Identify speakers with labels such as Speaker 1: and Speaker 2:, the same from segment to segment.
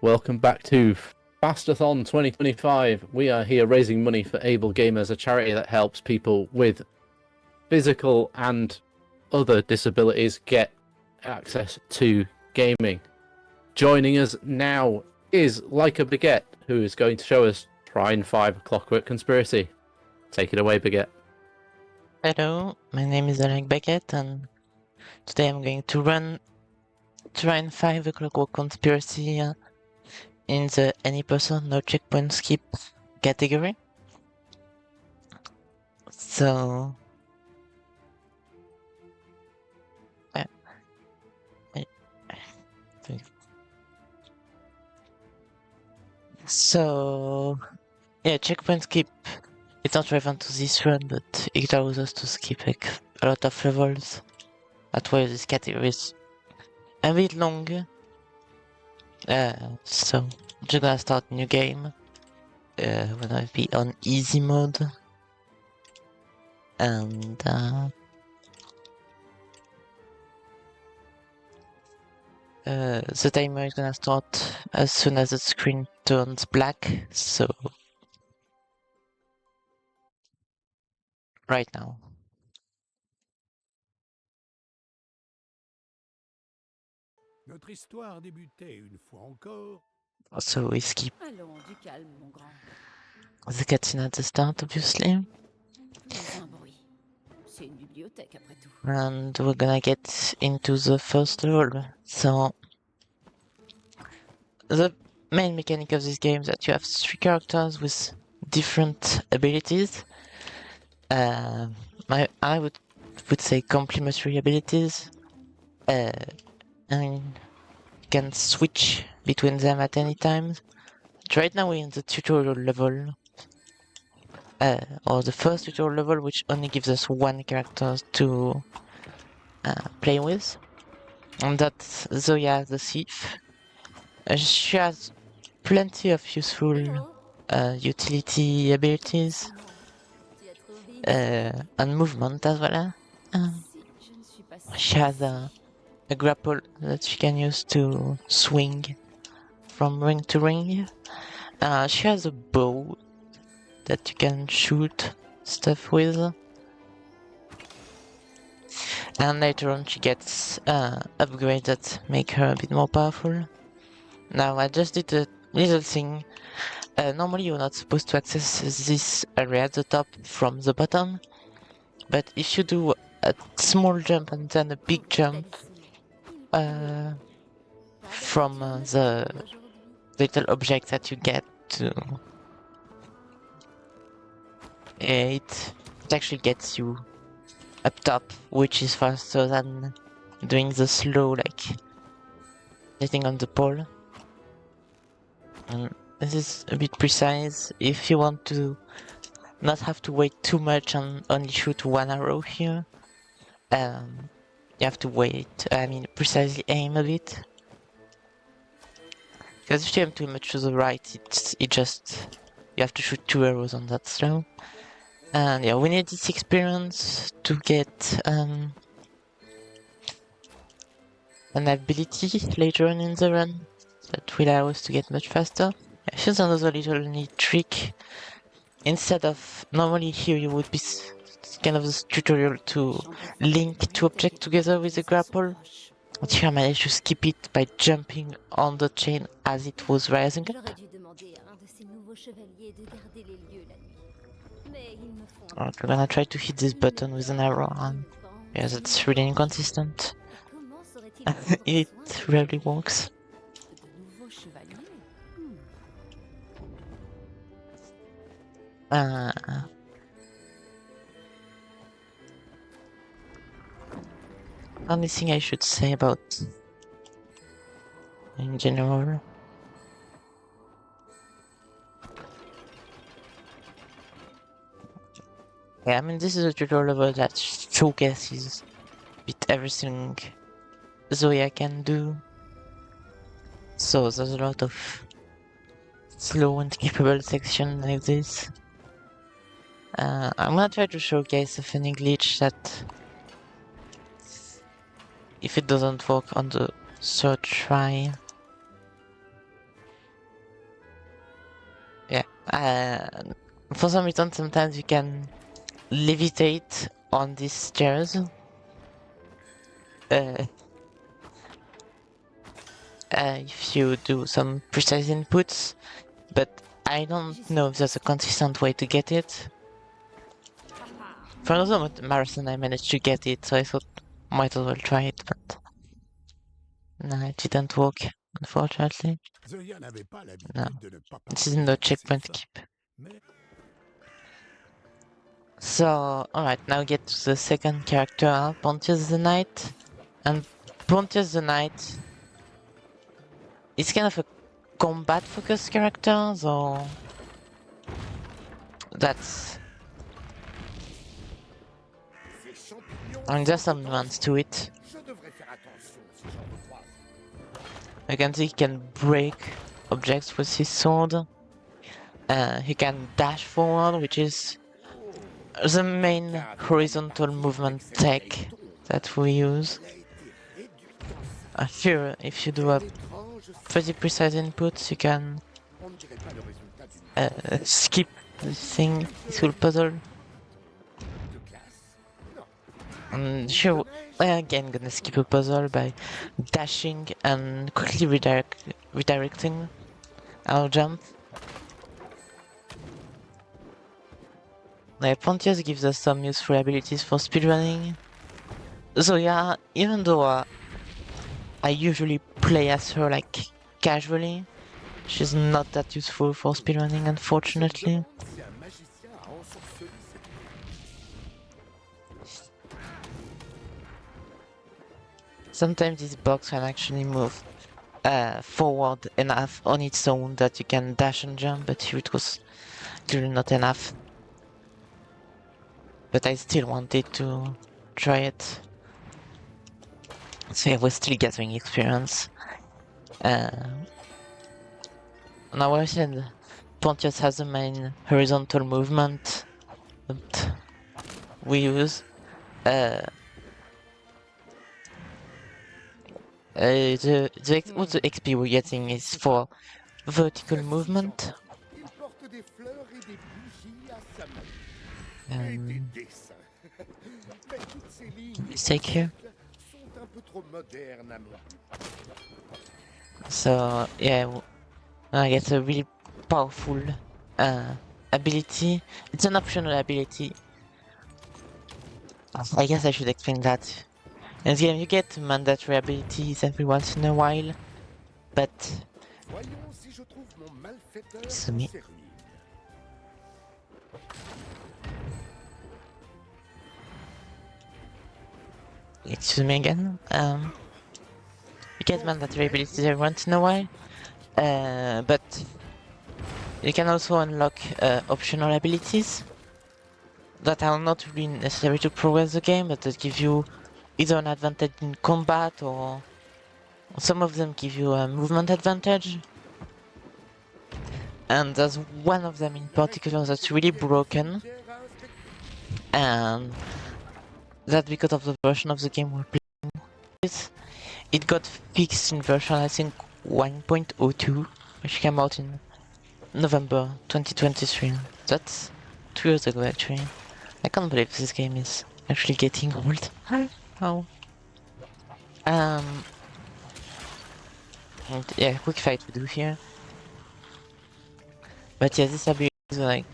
Speaker 1: Welcome back to FAST-ATHON 2025. We are here raising money for Able Gamers, a charity that helps people with physical and other disabilities get access to gaming. Joining us now is ILikeBaguette, who is going to show us Trine 5 Clockwork Conspiracy. Take it away, Baguette.
Speaker 2: Hello, my name is ILikeBaguette, and today I'm going to run Trine 5 Clockwork Conspiracy in the any person no checkpoint skip category. So yeah, checkpoint skip. It's not relevant to this run, but it allows us to skip like a lot of levels. That's why this category is a bit long. So I'm just gonna start a new game. When I be on easy mode, and the timer is gonna start as soon as the screen turns black. So right now.
Speaker 3: Notre histoire débutait une fois encore.
Speaker 2: So we skip
Speaker 4: Allons, du calme, mon grand.
Speaker 2: the cutscene at the start, obviously.
Speaker 4: Mais un bruit. C'est une bibliothèque, après tout.
Speaker 2: And we're gonna get into the first level. So the main mechanic of this game is that you have 3 characters with different abilities. I would say complementary abilities. And you can switch between them at any time. But right now we're in the tutorial level. Or the first tutorial level, which only gives us 1 character to play with. And that's Zoya the Thief. She has plenty of useful utility abilities. And movement as well. She has a grapple that she can use to swing from ring to ring. She has a bow that you can shoot stuff with. And later on she gets upgrades that make her a bit more powerful. Now I just did a little thing. Normally you're not supposed to access this area at the top from the bottom. But if you do a small jump and then a big jump from the little object that you get to, it actually gets you up top, which is faster than doing the slow, like getting on the pole. And this is a bit precise. If you want to not have to wait too much and only shoot 1 arrow here, you have to wait, precisely aim a bit. Because if you aim too much to the right, you have to shoot 2 arrows on that slow. And yeah, we need this experience to get an ability later on in the run that will allow us to get much faster. Here's another little neat trick. Instead of, normally here you would be kind of this tutorial to link 2 objects together with a grapple. But here I managed to skip it by jumping on the chain as it was rising up. We're gonna try to hit this button with an arrow, and yeah, that's really inconsistent. It rarely works. Only thing I should say about in general. Yeah, this is a tutorial level that showcases a bit everything Zoya can do. So there's a lot of slow and capable section like this. I'm gonna try to showcase a funny glitch that, if it doesn't work on the third try, For some reason, sometimes you can levitate on these chairs. If you do some precise inputs, but I don't know if there's a consistent way to get it. For another marathon, I managed to get it, so I thought might as well try it, but no, it didn't work, unfortunately.
Speaker 3: Zoya n'avait pas l'habitude
Speaker 2: No,
Speaker 3: de ne pas
Speaker 2: this
Speaker 3: parler
Speaker 2: isn't no
Speaker 3: avec ses
Speaker 2: checkpoint
Speaker 3: femmes,
Speaker 2: keep.
Speaker 3: mais
Speaker 2: So, alright, now get to the second character, Pontius the Knight. And Pontius the Knight is kind of a combat-focused character, so that's... I mean, there's some nuance to it. You can see he can break objects with his sword. He can dash forward, which is the main horizontal movement tech that we use. If you do a pretty precise inputs, you can skip this thing, this whole puzzle. And sure, again gonna skip a puzzle by dashing and quickly redirecting our jump. Pontius gives us some useful abilities for speedrunning. So yeah, even though I usually play as her like casually, she's not that useful for speedrunning, unfortunately. Sometimes this box can actually move forward enough on its own that you can dash and jump, but here it was clearly not enough. But I still wanted to try it. So yeah, we're still getting experience. Now I said Pontius has the main horizontal movement that we use. All the XP we're getting is for vertical movement. Let's take here. So yeah, I get a really powerful ability. It's an optional ability. I guess I should explain that. In the game you get mandatory abilities every once in a while, but it's me. Excuse me again. You get mandatory abilities every once in a while, but you can also unlock optional abilities that are not really necessary to progress the game, but that give you either an advantage in combat or some of them give you a movement advantage. And there's one of them in particular that's really broken, and that's because of the version of the game we're playing with. It got fixed in version I think 1.02, which came out in November 2023. That's 2 years ago actually. I can't believe this game is actually getting old. How? And yeah, quick fight we do here. But yeah, this ability is like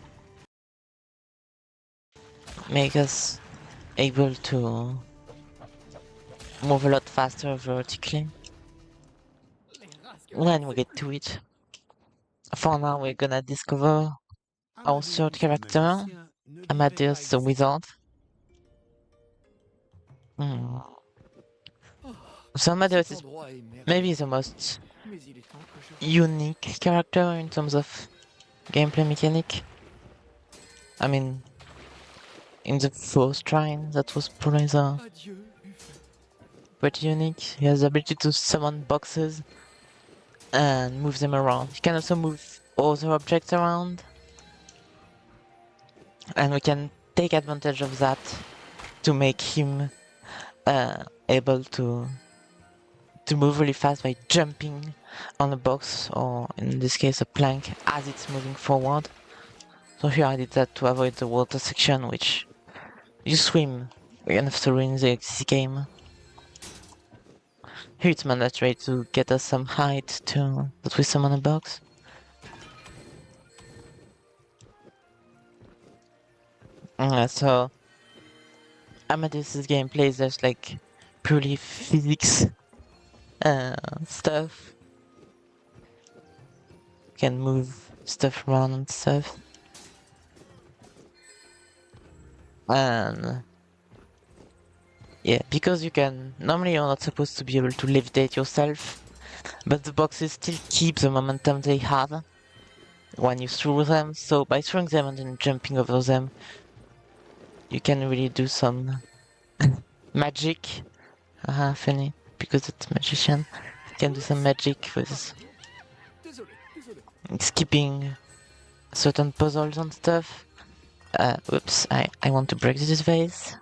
Speaker 2: make us able to move a lot faster vertically when we get to it. For now, we're gonna discover our third character, Amadeus the Wizard. So Amadeus is maybe the most unique character in terms of gameplay mechanic. I mean, in the first Trine, that was probably pretty unique. He has the ability to summon boxes and move them around. He can also move other objects around, and we can take advantage of that to make him able to move really fast by jumping on a box, or in this case a plank, as it's moving forward. So here I did that to avoid the water section, which you swim enough to ruin the XC game. Here it's mandatory to get us some height to that we summon a box. So Amadeus's gameplay is just like purely physics stuff. Can move stuff around and stuff. And yeah, because you can normally you're not supposed to be able to levitate yourself, but the boxes still keep the momentum they have when you throw them. So by throwing them and then jumping over them, you can really do some magic. Funny, because it's magician. You can do some magic with skipping certain puzzles and stuff. Whoops, I want to break this vase.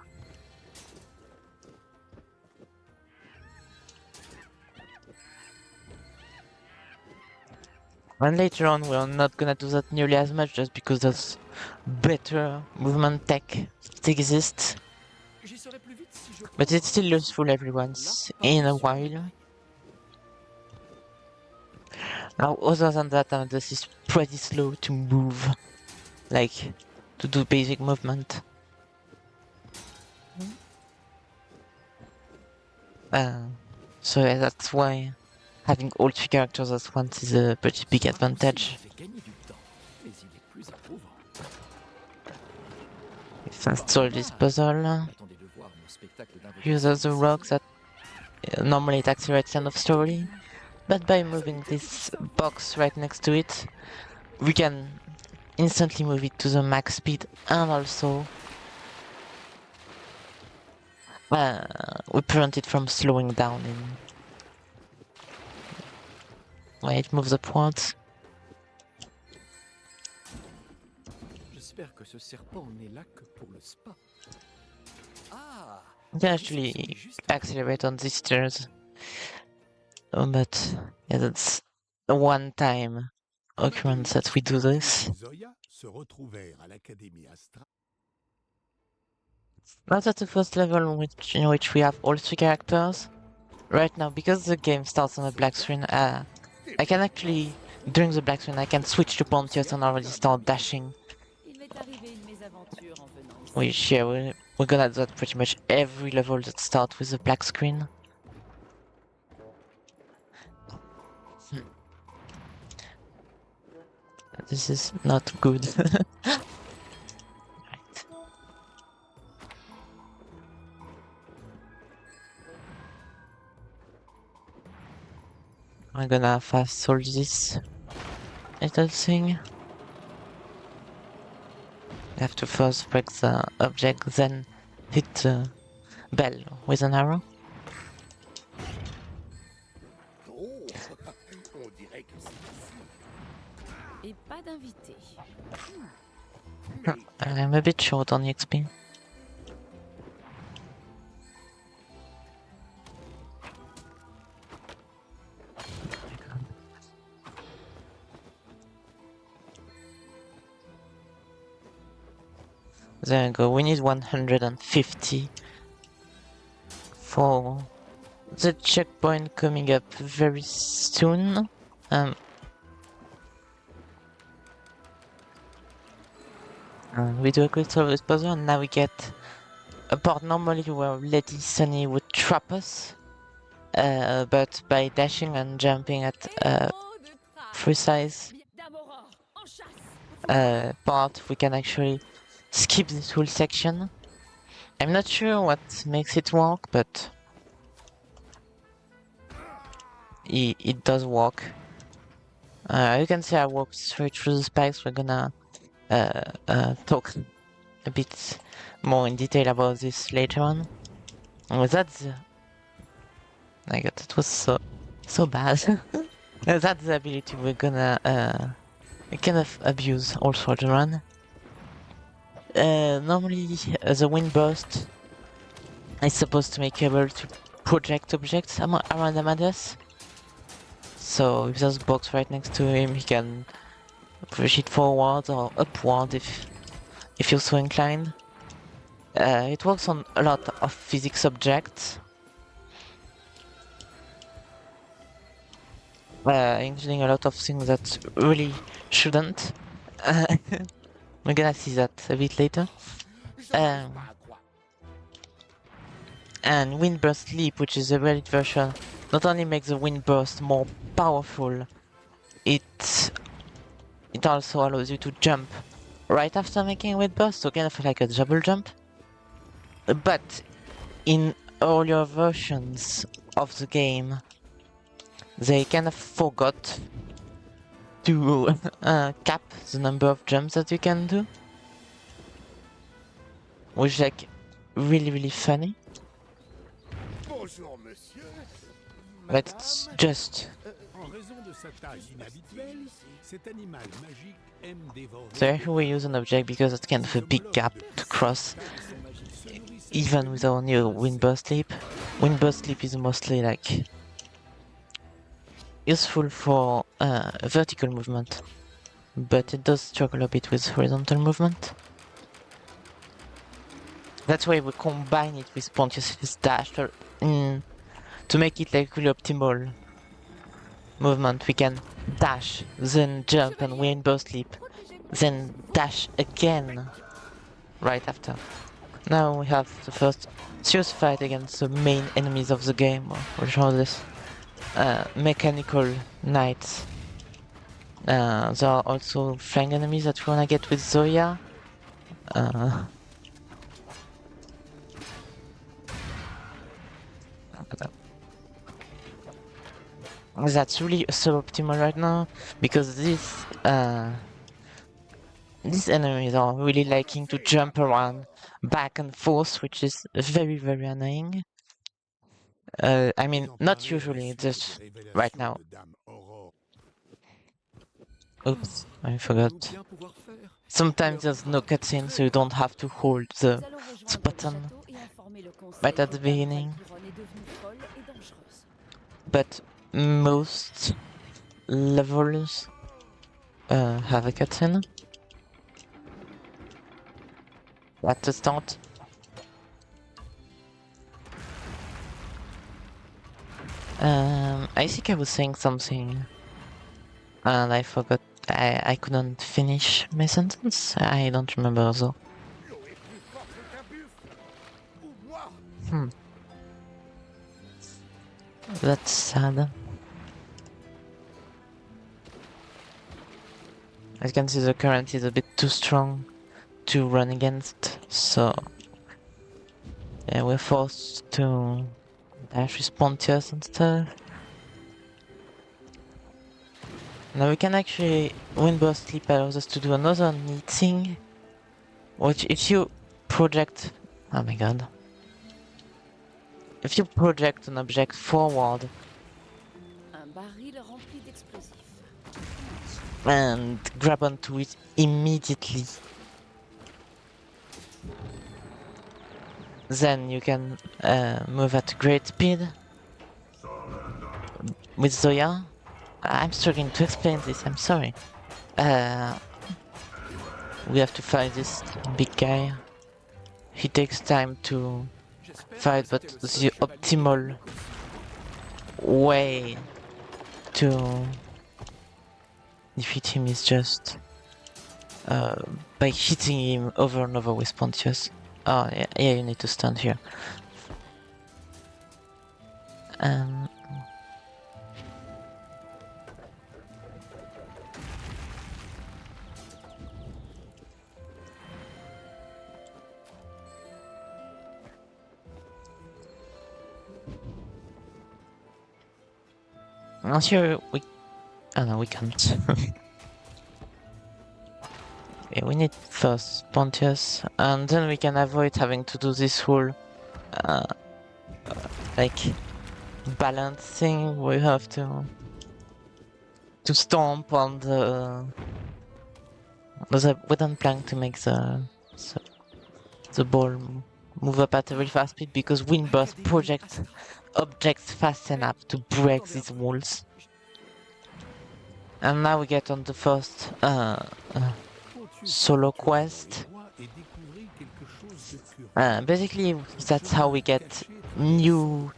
Speaker 2: And later on we're not gonna do that nearly as much just because there's better movement tech that exists. But it's still useful every once in a while. Now other than that, this is pretty slow to move. Like, to do basic movement. So yeah, that's why having all 3 characters at once is a pretty big advantage. Fast solve this puzzle. Here's the rocks that normally it accelerates end of story, but by moving this box right next to it, we can instantly move it to the max speed, and also we prevent it from slowing down when it moves upwards.
Speaker 5: J'espère que ce serpent n'est là que pour le spa. Ah!
Speaker 2: You can actually accelerate on these stairs. But yeah, that's a one-time occurrence that we do this.
Speaker 3: Zoya se retrouvèrent à l'Académie Astra.
Speaker 2: Now that's the first level in which we have all 3 characters. Right now, because the game starts on a black screen, I can actually, during the black screen, I can switch to Pontius and already start dashing. Which, yeah, we're gonna do that pretty much every level that starts with a black screen. This is not good. Right. I'm gonna fast solve this little thing. You have to first break the object, then hit the bell with an arrow.
Speaker 3: Oh, on dirait que c'est ici.
Speaker 4: Et pas d'invité.
Speaker 2: I'm a bit short on XP. There we go, we need 150 for the checkpoint coming up very soon. We do a quick solve this puzzle and now we get a part normally where Lady Sunny would trap us, but by dashing and jumping at precise part we can actually skip this whole section. I'm not sure what makes it work, but it does work. You can see I walked straight through the spikes. We're gonna talk a bit more in detail about this later on. And that's my god, that was so bad. That's the ability we're gonna kind of abuse all through the run. Normally the wind burst is supposed to make you able to project objects around Amadeus. So if there's a box right next to him, he can push it forward or upward if you're so inclined. It works on a lot of physics objects, including a lot of things that really shouldn't. We're gonna see that a bit later. And Windburst Leap, which is a relic version, not only makes the Windburst more powerful, it also allows you to jump right after making a Windburst, so kind of like a double jump. But in earlier versions of the game, they kind of forgot to cap the number of jumps that you can do, which is like really funny.
Speaker 3: Bonjour, monsieur.
Speaker 2: But it's just
Speaker 3: En raison de sa taille inhabituelle, cet animal magique aime dévorer.
Speaker 2: so here we use an object because it's kind of a big gap to cross. Even with our new Windburst Leap. Windburst Leap is mostly like useful for vertical movement, but it does struggle a bit with horizontal movement. That's why we combine it with Pontius' dash to make it like really optimal movement. We can dash, then jump and Windburst Leap, then dash again right after. Now we have the first serious fight against the main enemies of the game, which are this mechanical knights. There are also flying enemies that we wanna get with Zoya. That's really suboptimal right now because these enemies are really liking to jump around back and forth, which is very annoying. I mean, not usually, just right now. Oops, I forgot. Sometimes there's no cutscene, so you don't have to hold the button right at the beginning. But most levels have a cutscene at the start. I think I was saying something and I forgot. I couldn't finish my sentence. I don't remember though. That's sad. As you can see, the current is a bit too strong to run against, so yeah, we're forced to dash with Pontius and stuff. Now we can actually, Windburst Leap allows us to do another neat thing, which if you project, oh my god, if you project an object forward and grab onto it immediately, then you can move at great speed with Zoya. I'm struggling to explain this, I'm sorry. We have to fight this big guy. He takes time to fight, but the optimal way to defeat him is just by hitting him over and over with Pontius. Oh yeah, you need to stand here. Not sure we... Oh no, we can't. Yeah, we need first Pontius, and then we can avoid having to do this whole like balance thing where you have to stomp on the wooden plank to make the ball move up at a very fast speed, because Windburst projects objects fast enough to break these walls. And now we get on the first solo quest. Basically, that's how we get new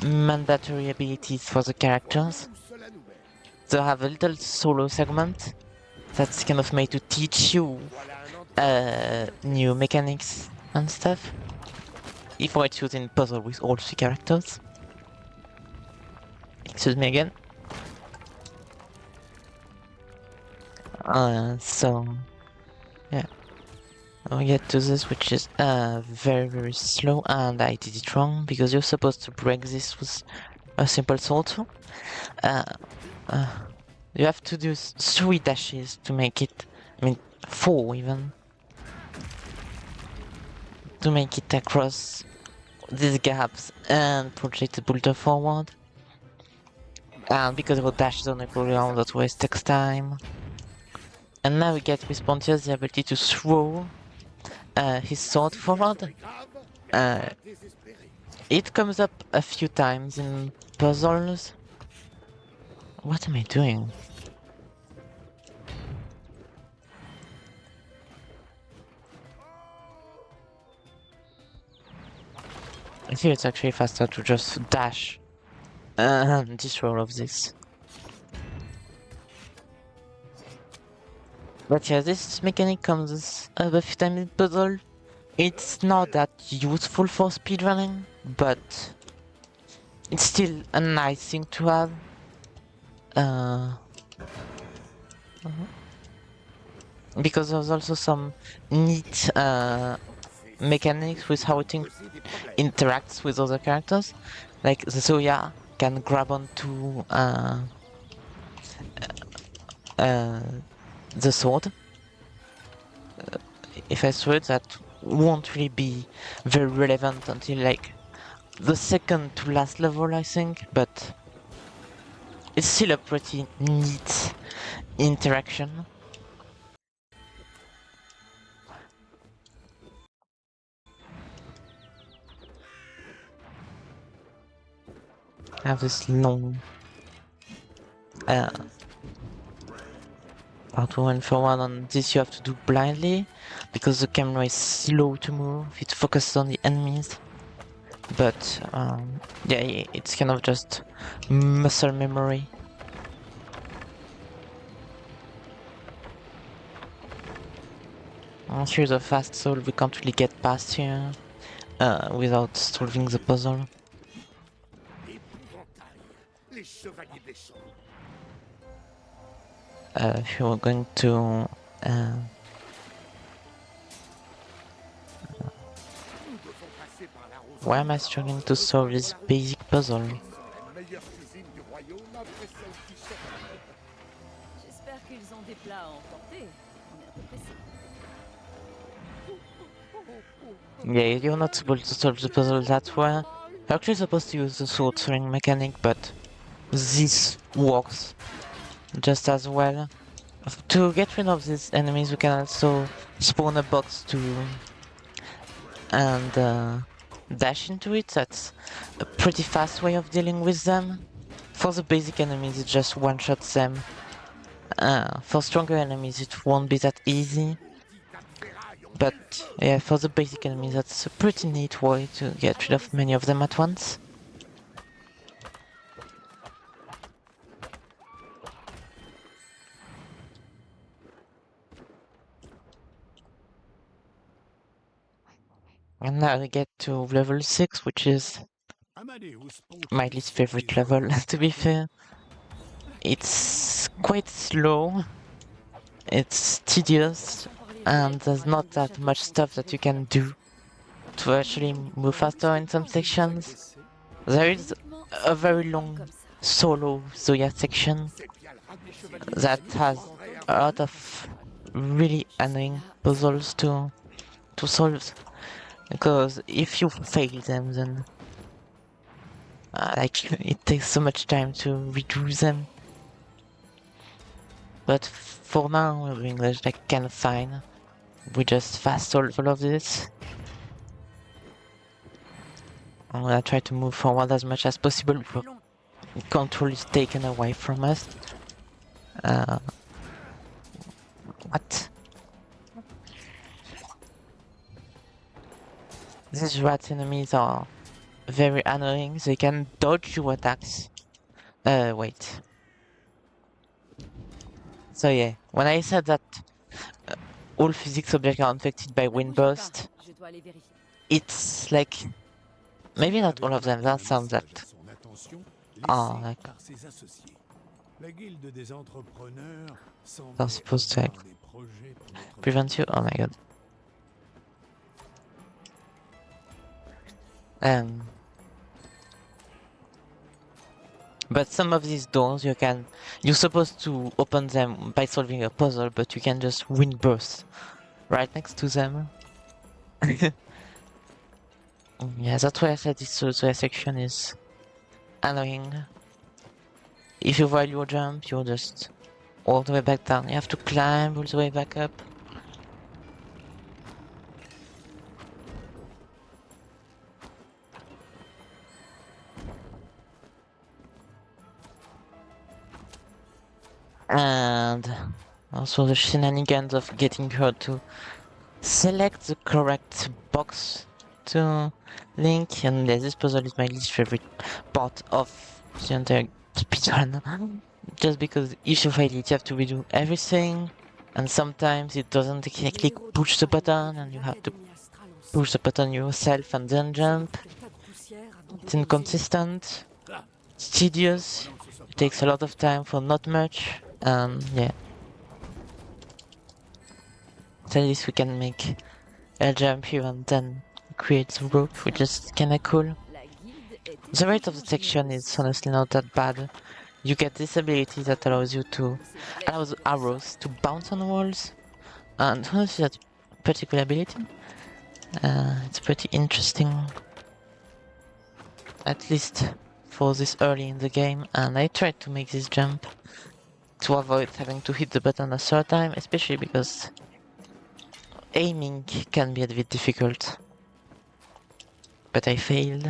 Speaker 2: mandatory abilities for the characters. They have a little solo segment that's kind of made to teach you new mechanics and stuff. Before it's using puzzle with all 3 characters. Excuse me again. So yeah, we get to this, which is very slow, and I did it wrong because you're supposed to break this with a simple sword. You have to do 3 dashes to make it. I mean, 4 even, to make it across these gaps and project the boulder forward. And because our dash is on a ground, that always takes time. And now we get with Pontius the ability to throw his sword forward. It comes up a few times in puzzles. What am I doing? I think it's actually faster to just dash and destroy all of this. But yeah, this mechanic comes up a few times in puzzle. It's not that useful for speedrunning, but it's still a nice thing to have. Because there's also some neat mechanics with how it interacts with other characters. Like the Zoya can grab onto the sword. If I throw it, that won't really be very relevant until like the second to last level, I think, but it's still a pretty neat interaction. I have this long part 1 for 1 on this. You have to do blindly because the camera is slow to move. It focuses on the enemies, but yeah, it's kind of just muscle memory. Here's a fast solve. We can't really get past here without solving the puzzle. If you're going to why am I struggling to solve this basic puzzle?
Speaker 4: J'espère qu'ils ont des plats à emporter. On est un peu pressé.
Speaker 2: Yeah, you're not supposed to solve the puzzle that way. You're actually supposed to use the sword throwing mechanic, but this works just as well. To get rid of these enemies, we can also spawn a box and dash into it. That's a pretty fast way of dealing with them. For the basic enemies, it just one-shots them. For stronger enemies, it won't be that easy. But yeah, for the basic enemies, that's a pretty neat way to get rid of many of them at once. And now we get to level 6, which is my least favorite level, to be fair. It's quite slow, it's tedious, and there's not that much stuff that you can do to actually move faster in some sections. There is a very long solo Zoya section that has a lot of really annoying puzzles to solve. Because if you fail them, then like it takes so much time to redo them. But for now, we're doing this like kind of fine. We just fast solve all of this. I'm gonna try to move forward as much as possible before control is taken away from us. Uh, what? These rat enemies are very annoying. They can dodge your attacks. Wait. So yeah, when I said that all physics objects are infected by
Speaker 4: Ne
Speaker 2: wind
Speaker 4: bougez pas,
Speaker 2: burst,
Speaker 4: je dois aller vérifier.
Speaker 2: it's like maybe not all of them. That sounds that
Speaker 3: Son attention
Speaker 2: are
Speaker 3: laissée
Speaker 2: like
Speaker 3: par ses associés. La guilde des entrepreneurs semble
Speaker 2: they're supposed to like,
Speaker 3: avoir des projets pour notre
Speaker 2: prevent you. Oh my god. Um, but some of these doors you're supposed to open them by solving a puzzle, but you can just wind burst right next to them. Yeah, that's why I said this section is annoying. If you while you jump, you're just all the way back down. You have to climb all the way back up. And also the shenanigans of getting her to select the correct box to link. And yeah, this puzzle is my least favorite part of the entire speedrun. Just because if you fail it, you have to redo everything. And sometimes it doesn't exactly push the button and you have to push the button yourself and then jump. It's inconsistent. It's tedious. It takes a lot of time for not much. Yeah. So at least we can make a jump here and then create the rope, which is kinda cool.
Speaker 4: La guilde est
Speaker 2: The rate of the
Speaker 4: effectivement
Speaker 2: section is
Speaker 4: généreuse.
Speaker 2: honestly not that bad. You get disabilities that allows you to
Speaker 4: Mais ces flèches
Speaker 2: allows
Speaker 4: de
Speaker 2: arrows to bounce on walls, and honestly that particular ability, it's pretty interesting. At least for this early in the game, and I tried to make this jump to avoid having to hit the button a third time, especially because aiming can be a bit difficult. But I failed.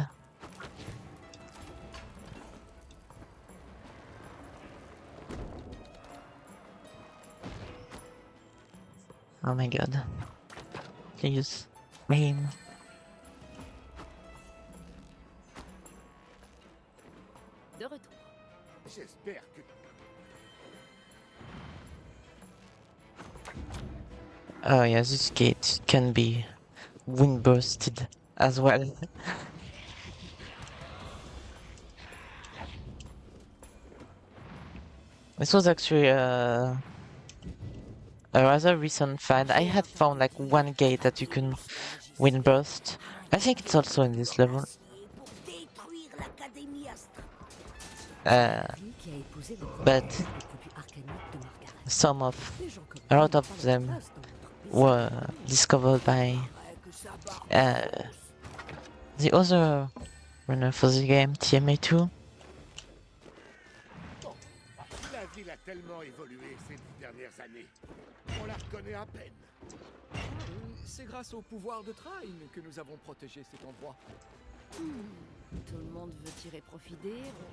Speaker 2: Oh my god. Please, aim.
Speaker 4: De retour.
Speaker 3: J'espère que
Speaker 2: Oh yeah, this gate can be wind bursted as well. This was actually a rather recent find. I had found like one gate that you can wind burst. I think it's also in this level.
Speaker 4: Lui qui a épousé le
Speaker 2: But
Speaker 4: le plus arcanique de Margaret.
Speaker 2: some of
Speaker 4: Des gens comme
Speaker 2: a lot
Speaker 4: lui
Speaker 2: of
Speaker 4: n'ont pas
Speaker 2: them
Speaker 4: leur place dans notre pays.
Speaker 2: were discovered by the other runner for the game, TMA2.
Speaker 3: la ville a tellement évolué ces 10 dernières années. On la reconnaît à peine.
Speaker 5: C'est grâce au pouvoir de Trine que nous avons protégé cet endroit.
Speaker 4: Tout le monde veut tirer profit des héros.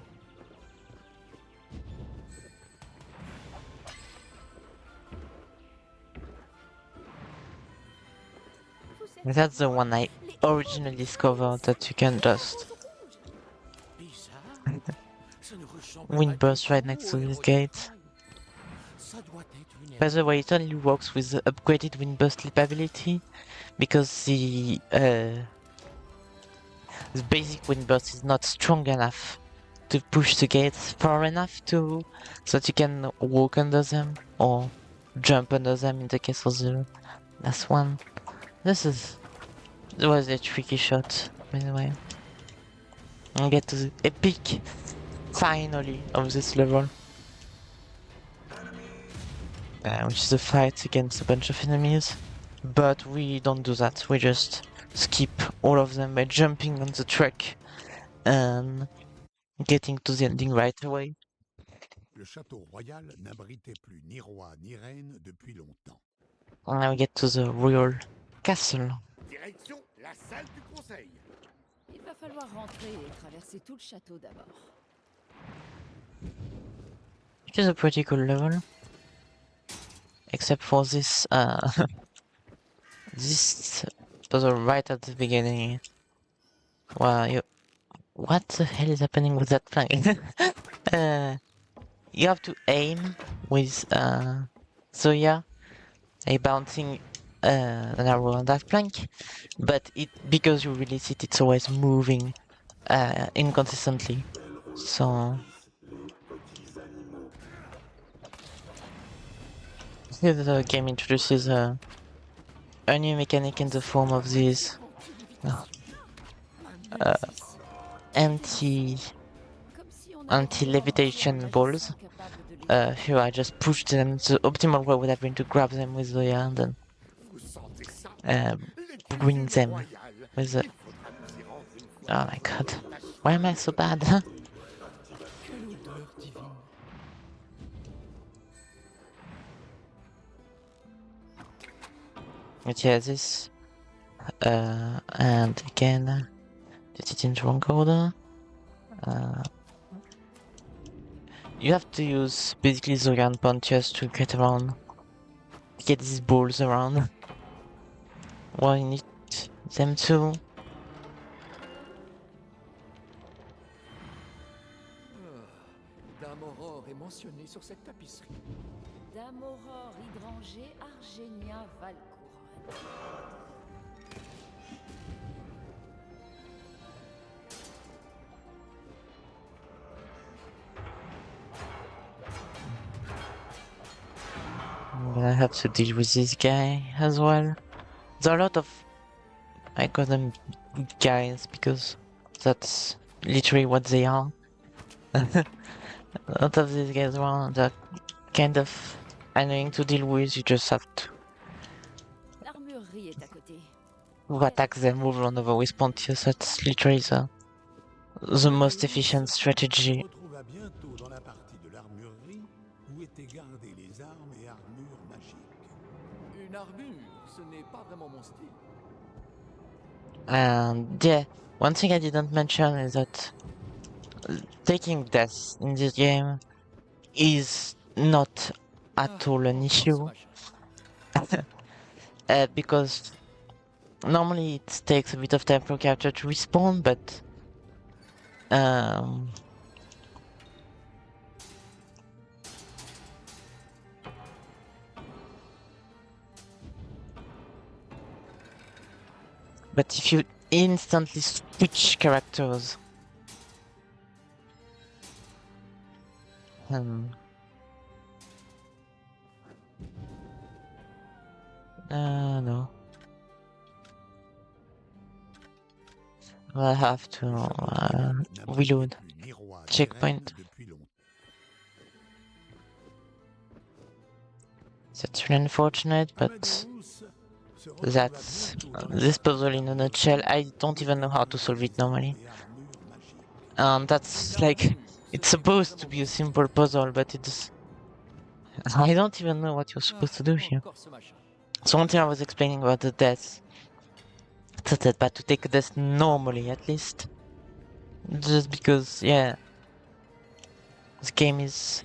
Speaker 4: Vous êtes
Speaker 2: That's the one I originally discovered that you can just
Speaker 5: Bizarre. Ça ne ressemble
Speaker 2: wind
Speaker 5: pas
Speaker 2: burst
Speaker 5: du
Speaker 2: right
Speaker 5: tout
Speaker 2: next
Speaker 5: au
Speaker 2: to
Speaker 5: héros
Speaker 2: this
Speaker 5: de
Speaker 2: gate.
Speaker 5: Trine. Ça doit être une
Speaker 2: By the way, it only works with the upgraded wind burst leap ability because the basic wind burst is not strong enough to push the gates far enough so that you can walk under them or jump under them in the case of the last one. This was a tricky shot, by the way. And get to the epic finally of this level. Which is a fight against a bunch of enemies. But we don't do that, we just skip all of them by jumping on the track and getting to the ending right away.
Speaker 3: Le château royal n'abritait plus ni roi ni reine depuis longtemps.
Speaker 2: And now we get to the royal castle.
Speaker 3: Direction la salle du conseil.
Speaker 4: Il va falloir rentrer et traverser tout le château d'abord.
Speaker 2: You It is a pretty cool level. Except for this this puzzle right at the beginning. Wow, what the hell is happening with that plank? You have to aim with Zoya, a bouncing an arrow on that plank, but because you release it, it's always moving inconsistently. So here the game introduces a new mechanic in the form of these anti levitation balls. Here I just pushed them. The optimal way would have been to grab them with the hand and bring them with the. Oh my god, why am I so bad?
Speaker 5: Quelle odeur divine.
Speaker 2: But yeah, this and again, did it in wrong order? You have to use basically Zoyan punches to get around, get these balls around. Well, you need them to.
Speaker 5: Dame Aurore est mentionnée sur cette tapisserie.
Speaker 4: Dame Aurore hydrangée Argénia Valcouronne.
Speaker 2: I'm gonna have to deal with this guy as well. There are a lot of, I call them guys because that's literally what they are. A lot of these guys around are kind of annoying to deal with. You just have to
Speaker 4: L'armurerie est à côté.
Speaker 2: attack them over and over with Pontius. That's literally the most efficient strategy.
Speaker 3: On se retrouve à bientôt dans la partie de l'armurerie où étaient gardées les armes et armures magiques.
Speaker 5: Une armure, ce n'est pas vraiment mon style.
Speaker 2: And yeah, one thing I didn't mention is that taking death in this game is not at all an issue. Because normally it takes a bit of time for a character to respawn, but if you instantly switch characters, no. I have to reload. Checkpoint. That's really unfortunate, but that's this puzzle in a nutshell. I don't even know how to solve it normally. That's like, it's supposed to be a simple puzzle, but it's... I don't even know what you're supposed to do here. So one thing I was explaining about the death, but to take a death normally at least, just because, yeah, this game is,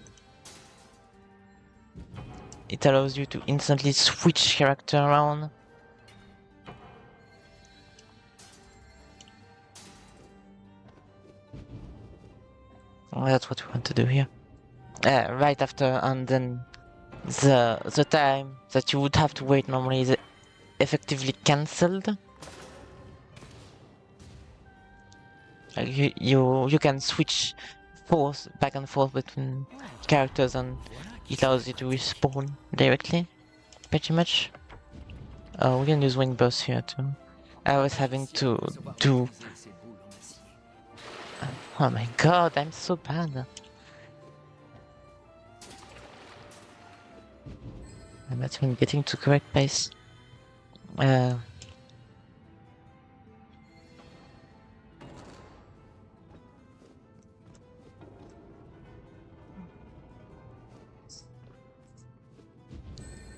Speaker 2: it allows you to instantly switch character around. Well, that's what we want to do here. Right after, and then the time that you would have to wait normally is effectively cancelled. You can switch back and forth between characters, and it allows you to respawn directly, pretty much. We can use wing burst here too. I was having to do. Oh my god, I'm so bad. I'm not even getting to correct pace.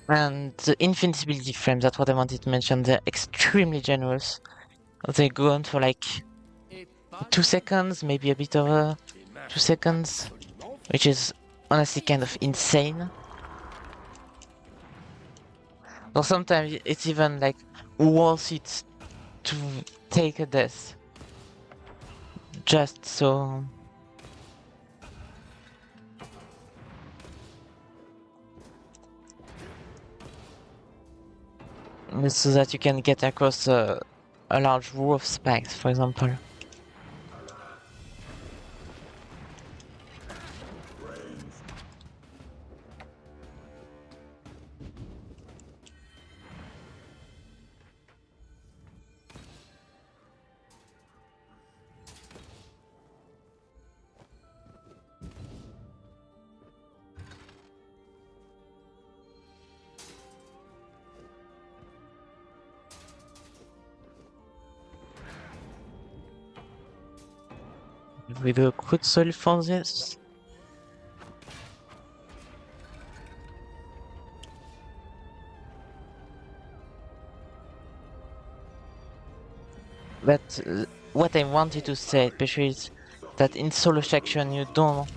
Speaker 2: And the invincibility frames, that's what I wanted to mention, they're extremely generous. They go on for like 2 seconds, maybe a bit over 2 seconds, which is honestly kind of insane. Or sometimes it's even like worth it to take a death. Just so... so that you can get across a large row of spikes, for example. We do a quick solve for this. But what I wanted to say, especially, is that in solo section you don't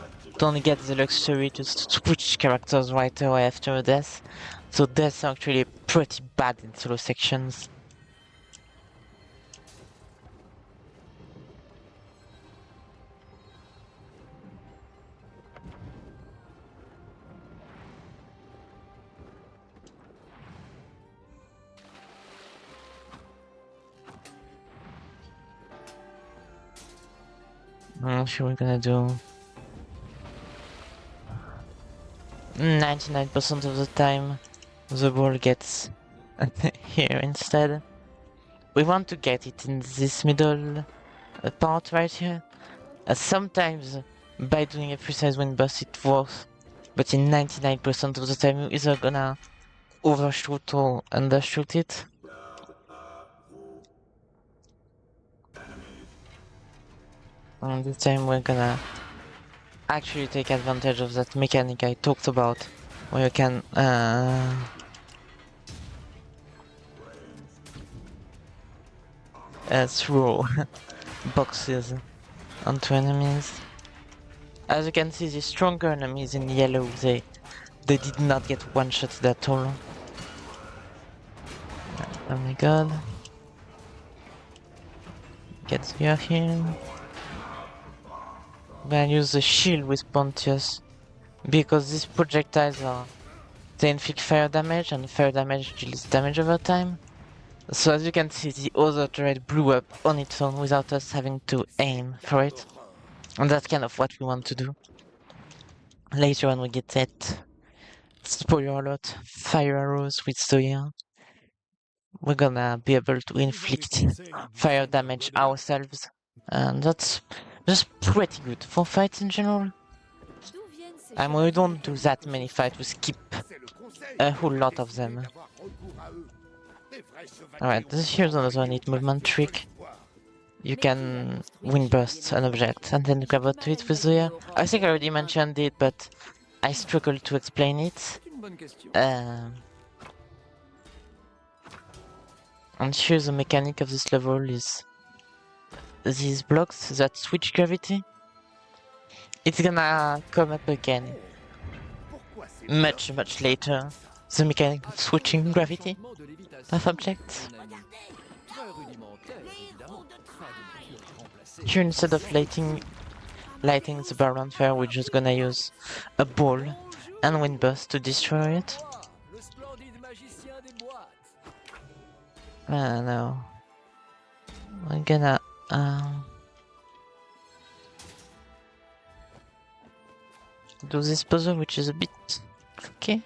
Speaker 2: get the luxury to switch characters right away after a death. So deaths are actually pretty bad in solo sections. I'm sure we're gonna do 99% of the time the ball gets here instead. We want to get it in this middle part right here. Sometimes by doing a precise wind burst it works, but in 99% of the time you're either gonna overshoot or undershoot it. And this time we're gonna actually take advantage of that mechanic I talked about, where you can throw boxes onto enemies. As you can see, the stronger enemies in yellow, they did not get one-shot at all. Oh my god. Get you here. I'm gonna use the shield with Pontius, because these projectiles they inflict fire damage, and fire damage deals damage over time. So as you can see, the other turret blew up on its own without us having to aim for it. And that's kind of what we want to do. Later on we get that, spoiler alert, fire arrows with Zoya. We're gonna be able to inflict fire damage ourselves. And that's just pretty good for fights in general. And we don't do that many fights, we skip a whole lot of them. Alright, here's another neat movement trick. You can wind burst an object and then grab onto it with Zoya. I think I already mentioned it, but I struggle to explain it. And here the mechanic of this level is these blocks that switch gravity. It's gonna come up again much later. The mechanic of switching gravity of objects. Here, instead of lighting the barrel on fire, we're just gonna use a ball and wind burst to destroy it. No. We're gonna do this puzzle, which is a bit tricky.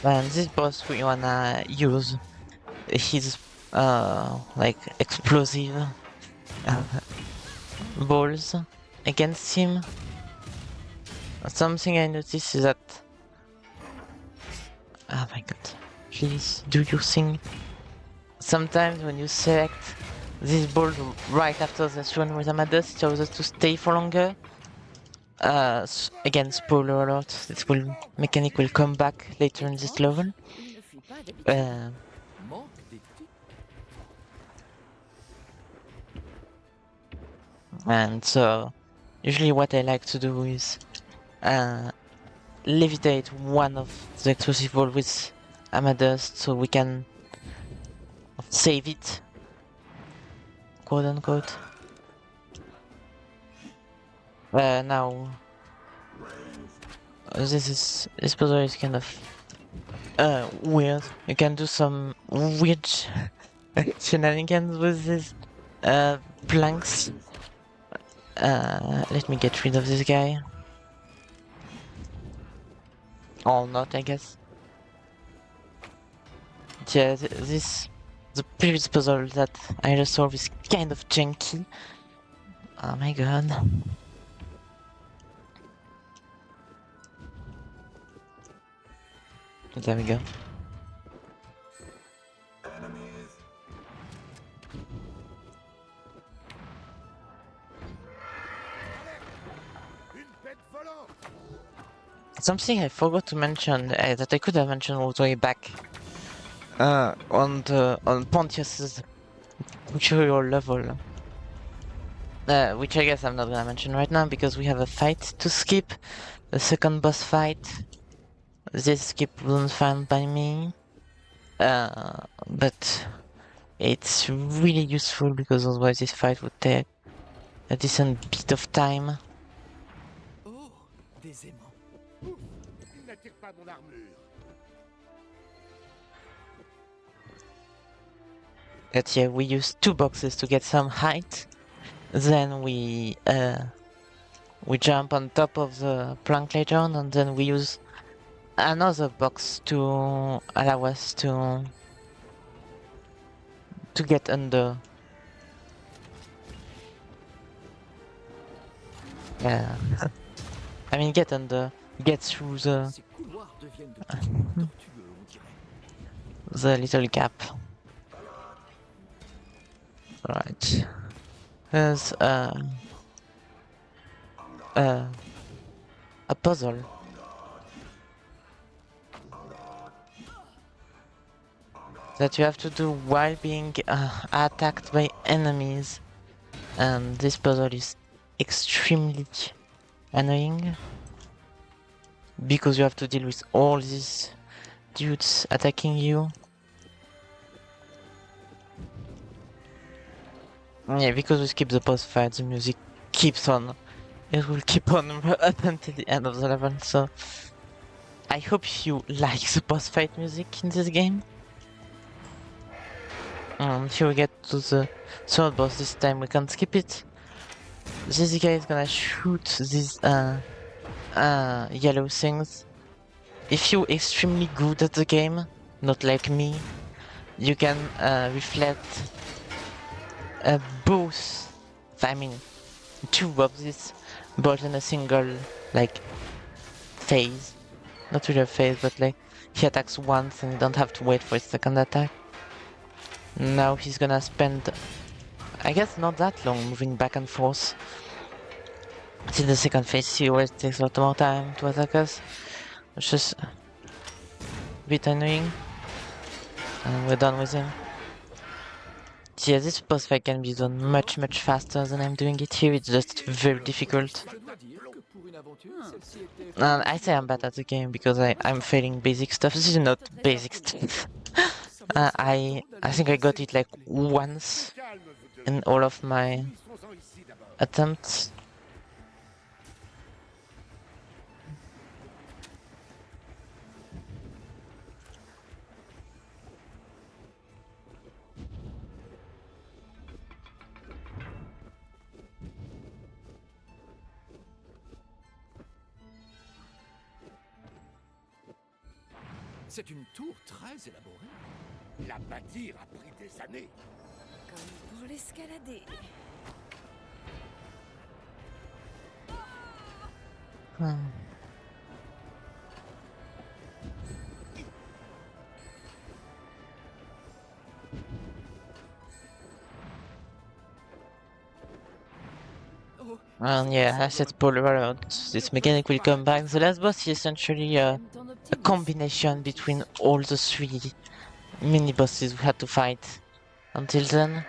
Speaker 2: And this boss we wanna use his like explosive balls against him. Something I noticed is that, oh my god, please do your thing. Sometimes when you select this ball right after the run with Amadeus allows us to stay for longer. Again, spoiler alert, this mechanic will come back later in this level.
Speaker 4: Il ne fuit pas d'habitude.
Speaker 5: Manque d'éthique.
Speaker 2: And so, usually what I like to do is levitate one of the explosive ball with Amadeus so we can save it, quote unquote. Now, this puzzle is kind of weird. You can do some weird shenanigans with these planks. Let me get rid of this guy. Or not, I guess. Yeah, the previous puzzle that I just solved is kind of janky. Oh my god. There we go. Something I forgot to mention that I could have mentioned all the way back on Pontius's tutorial level, which I guess I'm not gonna mention right now because we have a fight to skip, the second boss fight. This skip wasn't found by me, but it's really useful because otherwise this fight would take a decent bit of time.
Speaker 5: Oh, des aimants.
Speaker 3: Ouf, il n'attire pas mon armure.
Speaker 2: But yeah, we use 2 boxes to get some height. Then we jump on top of the plank later on, and then we use another box to allow us to get under. I mean, get under, get through the
Speaker 5: Ces couloirs deviennent de plus en plus tortueux, on dirait.
Speaker 2: the little gap. Right. There's a puzzle. That you have to do while being attacked by enemies. And this puzzle is extremely annoying. Because you have to deal with all these dudes attacking you. Yeah, because we skip the boss fight, the music keeps on. It will keep on up until the end of the level, so I hope you like the boss fight music in this game. Here we get to the third boss. This time we can skip it. This guy is gonna shoot these yellow things. If you're extremely good at the game, not like me, you can reflect both, I mean, 2 of these, but in a single, like, phase. Not really a phase, but like, he attacks once and you don't have to wait for his second attack. Now he's gonna spend, I guess, not that long moving back and forth. In the second phase, he always takes a lot more time to attack us, which is a bit annoying. And we're done with him. Yeah, this boss fight can be done much faster than I'm doing it here, it's just very difficult.
Speaker 5: Je dois dire que pour une aventure, celle-ci était...
Speaker 2: And I say I'm bad at the game because I'm failing basic stuff. This is not basic stuff. I think I got it like once in all of my attempts.
Speaker 5: C'est une tour très élaborée.
Speaker 3: La bâtir a pris des années.
Speaker 4: Comme pour l'escalader.
Speaker 2: And yeah, I said spoiler alert, this mechanic will come back. The last boss is essentially a
Speaker 4: J'aime ton optimisme.
Speaker 2: combination between all the 3 mini bosses we had to fight until then.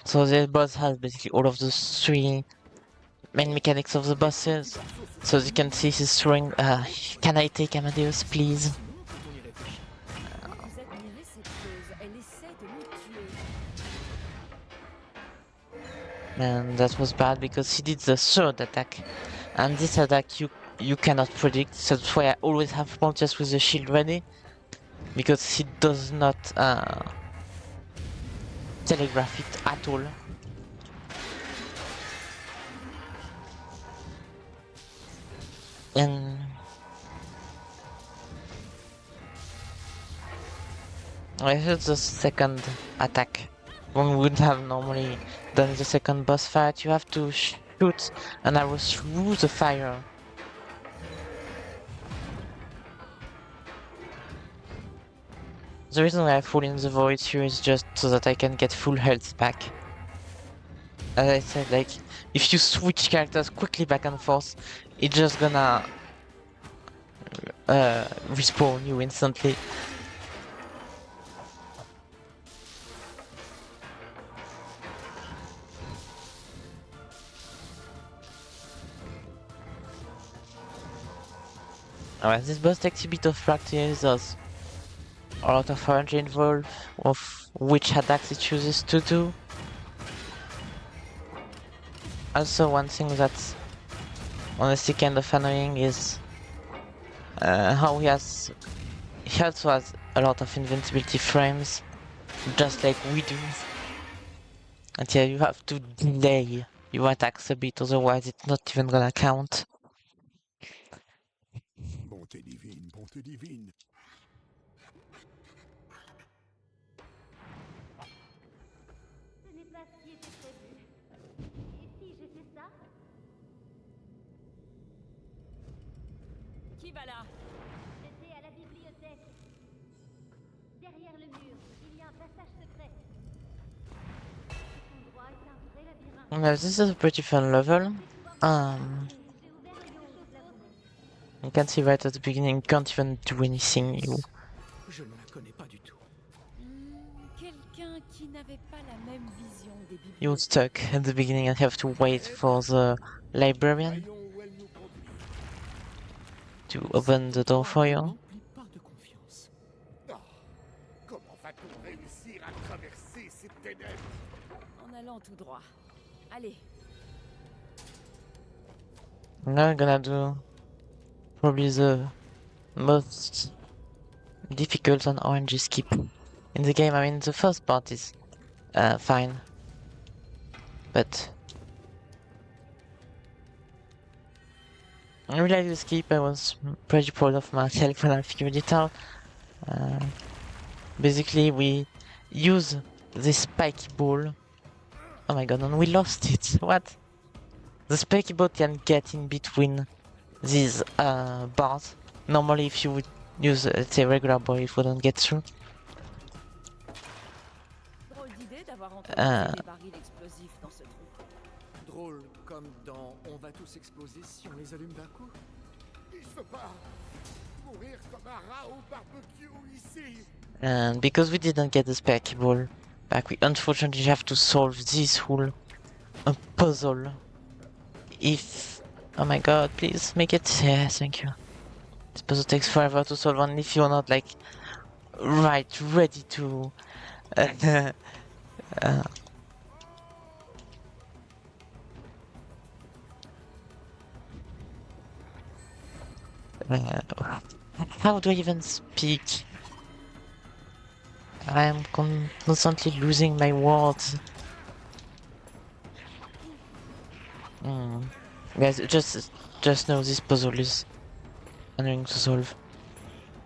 Speaker 2: So the boss has basically all of the 3 main mechanics of the bosses. So as you can see, he's throwing. Can I take Amadeus, please?
Speaker 4: Vous admirez cette chose. Elle essaie de nous tuer.
Speaker 2: And that was bad because he did the 3rd attack. And this attack you cannot predict. So that's why I always have Pontius with the shield ready. Because he does not telegraph it at all. And I heard the 2nd attack. When we would have normally done the 2nd boss fight, you have to shoot an arrow through the fire. The reason why I fall in the void here is just so that I can get full health back. As I said, like, if you switch characters quickly back and forth, it's just gonna respawn you instantly. Alright, this boss takes a bit of practice, there's a lot of RNG involved, of which attacks it chooses to do. Also, one thing that's honestly kind of annoying is how he also has a lot of invincibility frames, just like we do. And yeah, you have to delay your attacks a bit, otherwise it's not even gonna count.
Speaker 3: Bonté divine, bonté divine.
Speaker 6: Ce n'est pas ce qui était prévu. Et si j'ai fait ça?
Speaker 4: Qui va là?
Speaker 6: J'étais à la bibliothèque. Derrière le mur, il y a un passage secret. Cet endroit est un vrai labyrinthe.
Speaker 2: Now, this is a pretty fun level.
Speaker 6: J'ai ouvert quelque chose là-haut.
Speaker 2: You can see right at the beginning, you can't even do anything.
Speaker 5: Je ne la connais pas du tout.
Speaker 4: Quelqu'un qui n'avait pas la même vision des
Speaker 2: You're
Speaker 4: bibliothèques.
Speaker 2: stuck at the beginning and have to wait for the librarian
Speaker 3: Voyons où elle nous conduit.
Speaker 2: to open the door for
Speaker 5: Ne
Speaker 2: you.
Speaker 5: m'emplis pas de confiance.
Speaker 3: Ah, comment va-t-on réussir à traverser ces ténèbres?
Speaker 4: En allant tout droit. Allez,
Speaker 2: Now I'm gonna do probably the most difficult on RNG skip in the game. I mean, the first part is fine, but I really like the skip. I was pretty proud of myself when I figured it out. Basically, we use this spiky ball. Oh my god, and we lost it. What? The spiky ball can get in between these bars. Normally, if you would use, let's say, regular ball, it wouldn't get through.
Speaker 4: drôle d'idée d'avoir
Speaker 2: Ah.
Speaker 4: entreposé des barils explosifs dans ce trou.
Speaker 5: Drôle comme dans On va tous exploser si on les allume d'un coup.
Speaker 3: Il se part. Mourir comme un rat au barbecue ici.
Speaker 2: And because we didn't get the spiky ball back, we unfortunately have to solve this whole puzzle. If... Oh my god, please make it... Yeah, thank you. This puzzle takes forever to solve, and if you're not, like, ready to... how do I even speak? I am constantly losing my words. Guys, just know this puzzle is annoying to solve.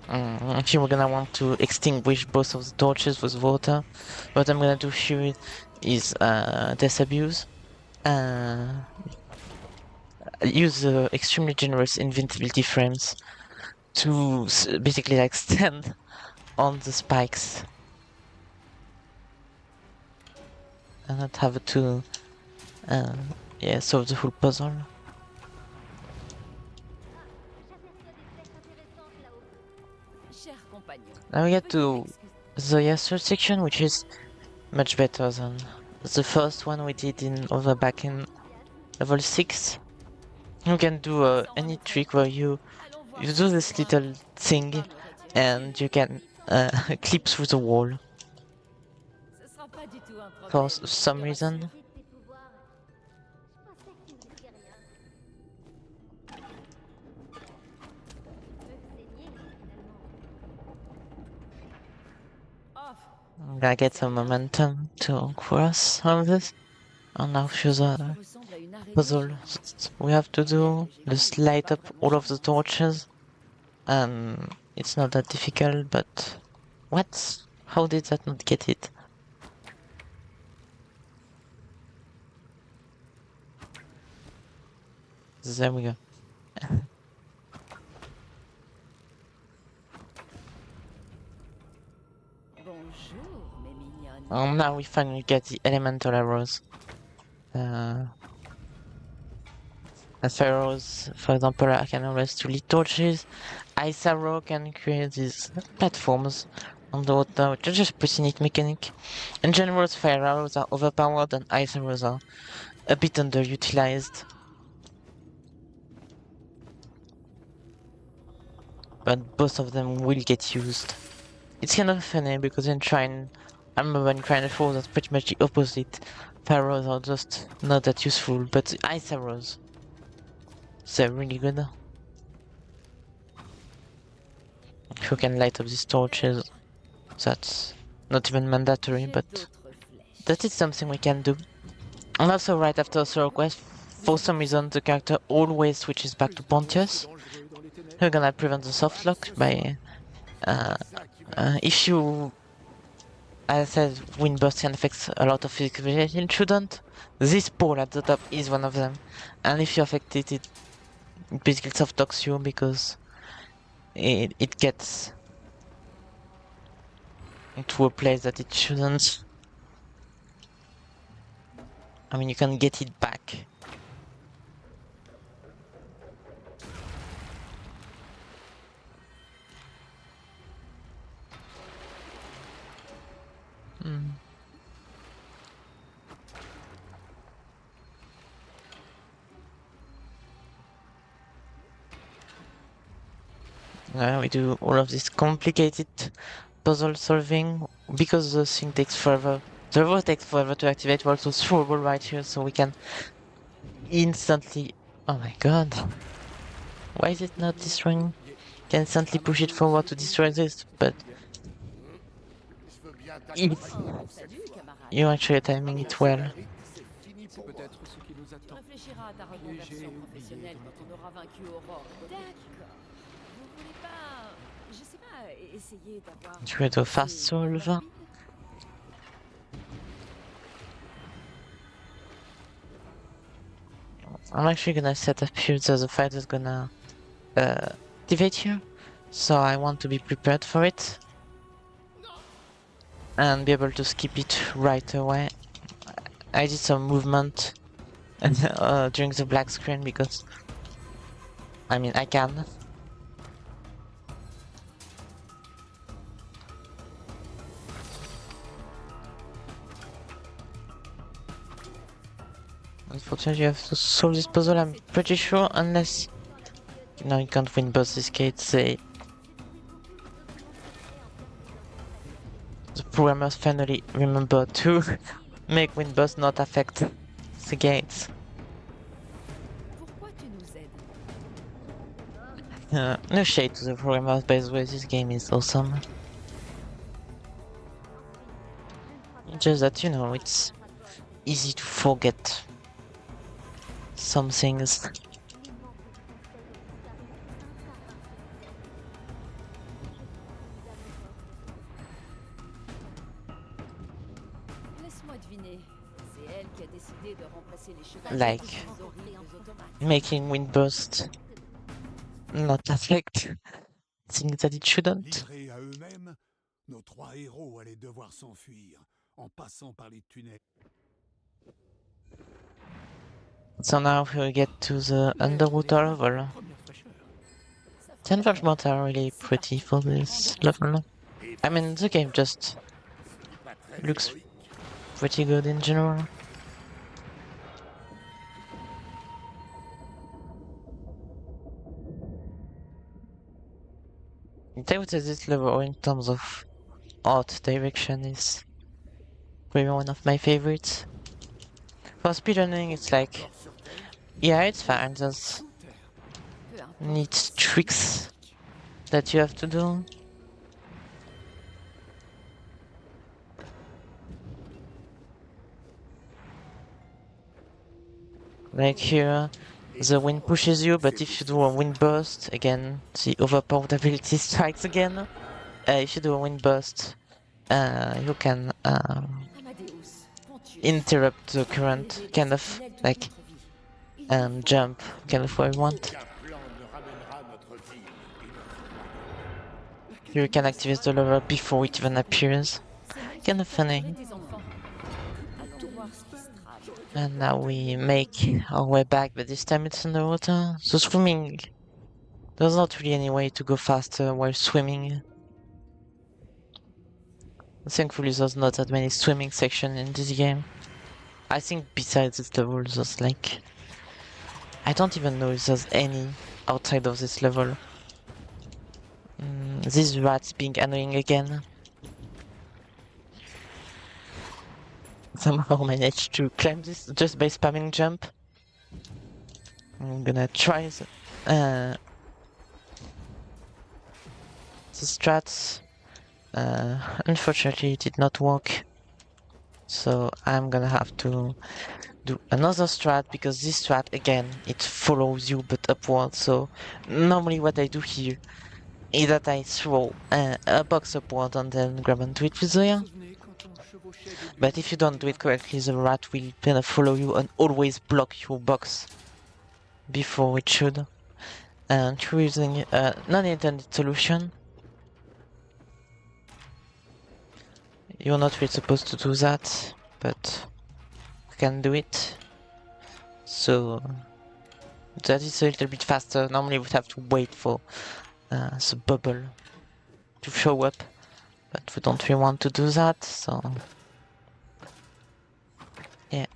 Speaker 2: Actually, we're gonna want to extinguish both of the torches with water. What I'm gonna do here is disabuse. Use extremely generous invincibility frames to basically like stand on the spikes and not have to yeah, solve the full puzzle.
Speaker 6: J'aperçois des flèches intéressantes là-haut.
Speaker 4: Cher compagnon.
Speaker 2: Now we get
Speaker 4: veuillez
Speaker 2: to
Speaker 4: m'excuser.
Speaker 2: the third section, which is much better than the first one we did back in level 6. You can do any trick where you do this little thing and you can clip through the wall
Speaker 4: Ce sera pas du tout un
Speaker 2: for
Speaker 4: problème.
Speaker 2: some
Speaker 4: je te
Speaker 2: reason.
Speaker 4: rassure.
Speaker 6: J'ai de tes pouvoirs. Je pensais que tu ne risquais rien. Me saigner, finalement.
Speaker 4: Off.
Speaker 2: I'm gonna get some momentum to cross all this. And now shows
Speaker 4: Ça
Speaker 2: a
Speaker 4: ressemble à une araignée
Speaker 2: puzzle
Speaker 4: géante.
Speaker 2: that we have to do.
Speaker 4: Celle que j'ai
Speaker 2: Just
Speaker 4: vue n'était
Speaker 2: light
Speaker 4: pas
Speaker 2: up
Speaker 4: vraiment
Speaker 2: all of the
Speaker 4: géante.
Speaker 2: torches. And it's not that difficult, but what? How did that not get it? There we go.
Speaker 4: Bonjour, mes mignonnes.
Speaker 2: And now we finally get the elemental arrows. As arrows, for example, I can always do lit torches. Ice arrow can create these platforms on the water, which is just pretty neat mechanic. In general, fire arrows are overpowered and ice arrows are a bit underutilized. But both of them will get used. It's kind of funny because in Trine, I remember in Trine 4 that's pretty much the opposite. Fire arrows are just not that useful, but ice arrows, they're really good. If you can light up these torches, that's not even mandatory,
Speaker 4: J'ai
Speaker 2: but
Speaker 4: d'autres flèches.
Speaker 2: that is something we can do. And also right after a solo quest, for some reason the character always switches back to Pontius. We're gonna prevent the soft lock by if you, as I said, Windburst can affect a lot of physical ability, it shouldn't. This pole at the top is one of them. And if you affect it, it basically soft locks you because it gets into a place that it shouldn't. I mean, you can get it back. We do all of this complicated puzzle solving because the thing takes forever. The robot takes forever to activate. We're also throwable right here, so we can instantly. Oh my god! Why is it not destroying? Can instantly push it forward to destroy this, but if
Speaker 4: Salut, camarade.
Speaker 2: you actually timing it well.
Speaker 5: C'est peut-être ce qui nous
Speaker 4: Tu
Speaker 5: attend.
Speaker 4: réfléchiras à ta
Speaker 5: j'ai
Speaker 4: reconversion
Speaker 5: oublié
Speaker 4: professionnelle
Speaker 5: de
Speaker 4: quand on aura vaincu Aurore. D'accord. Vous voulez pas, je sais pas, essayer d'avoir...
Speaker 2: Je vais do fast
Speaker 4: C'est
Speaker 2: solve.
Speaker 4: rapide.
Speaker 2: I'm actually gonna set up here so the fight is gonna activate here. So I want to be prepared for it. And be able to skip it right away. I did some movement during the black screen because I mean I can. Unfortunately, you have to solve this puzzle, I'm pretty sure, unless... No, you can't win both these gates. The programmers finally remember to make win boss not affect the gates.
Speaker 4: Pourquoi tu nous aides?
Speaker 2: No shade to the programmers, by the way, this game is awesome. Just that, you know, it's easy to forget some things.
Speaker 4: Laisse-moi deviner. C'est elle qui a décidé de remplacer les chevaux
Speaker 2: Like
Speaker 4: des horribles automates.
Speaker 2: making Windburst not affect things that it shouldn't.
Speaker 3: Livrés à eux-mêmes, nos trois héros allaient devoir s'enfuir en passant par les tunnels.
Speaker 2: So now we get to the underwater level.
Speaker 5: Première fraîcheur.
Speaker 2: The environments are really pretty for this level. I mean, the game just
Speaker 3: Pas très
Speaker 2: looks
Speaker 3: héroïque.
Speaker 2: pretty good in general. I would say this level, in terms of art direction, is probably one of my favorites. For speedrunning, it's like,
Speaker 3: Encore sur Terre,
Speaker 2: yeah, it's fine, there's
Speaker 5: Sous terre.
Speaker 4: Peu importe.
Speaker 2: neat tricks that you have to do. Like here, the wind pushes you, but if you do a wind burst, again, the overpowered ability strikes again. If you do a wind burst, you can
Speaker 4: Amadeus, Pontius.
Speaker 2: interrupt the current,
Speaker 4: L'aider
Speaker 2: kind
Speaker 4: est
Speaker 2: of
Speaker 4: une aile de
Speaker 2: like
Speaker 4: notre vie. Il nous faut
Speaker 2: jump, kind of what you want.
Speaker 3: aucun plan ne ramènera notre ville et notre royaume.
Speaker 2: You can activate the level before it even appears.
Speaker 4: ces mots
Speaker 2: Kind of
Speaker 4: pour
Speaker 2: funny.
Speaker 4: torturer tes enfants. Allons voir ce qui se trame.
Speaker 2: And now we make our way back, but this time it's underwater. So swimming, there's not really any way to go faster while swimming. Thankfully, there's not that many swimming sections in this game. I think besides this level, there's like... I don't even know if there's any outside of this level. This rat's being annoying again. Somehow managed to climb this just by spamming jump. I'm gonna try the strats. Unfortunately, it did not work. So I'm gonna have to do another strat, because this strat, again, it follows you but upwards. So normally what I do here is that I throw a box upward and then grab onto it with the air.
Speaker 5: Souvenez quand on chevauchait des
Speaker 2: But if you don't do it correctly, the rat will kind of follow you and always block your box before it should. And through using a non-intended solution, you're not really supposed to do that, but you can do it. So that is a little bit faster. Normally we'd have to wait for the bubble to show up, but we don't really want to do that, so yeah.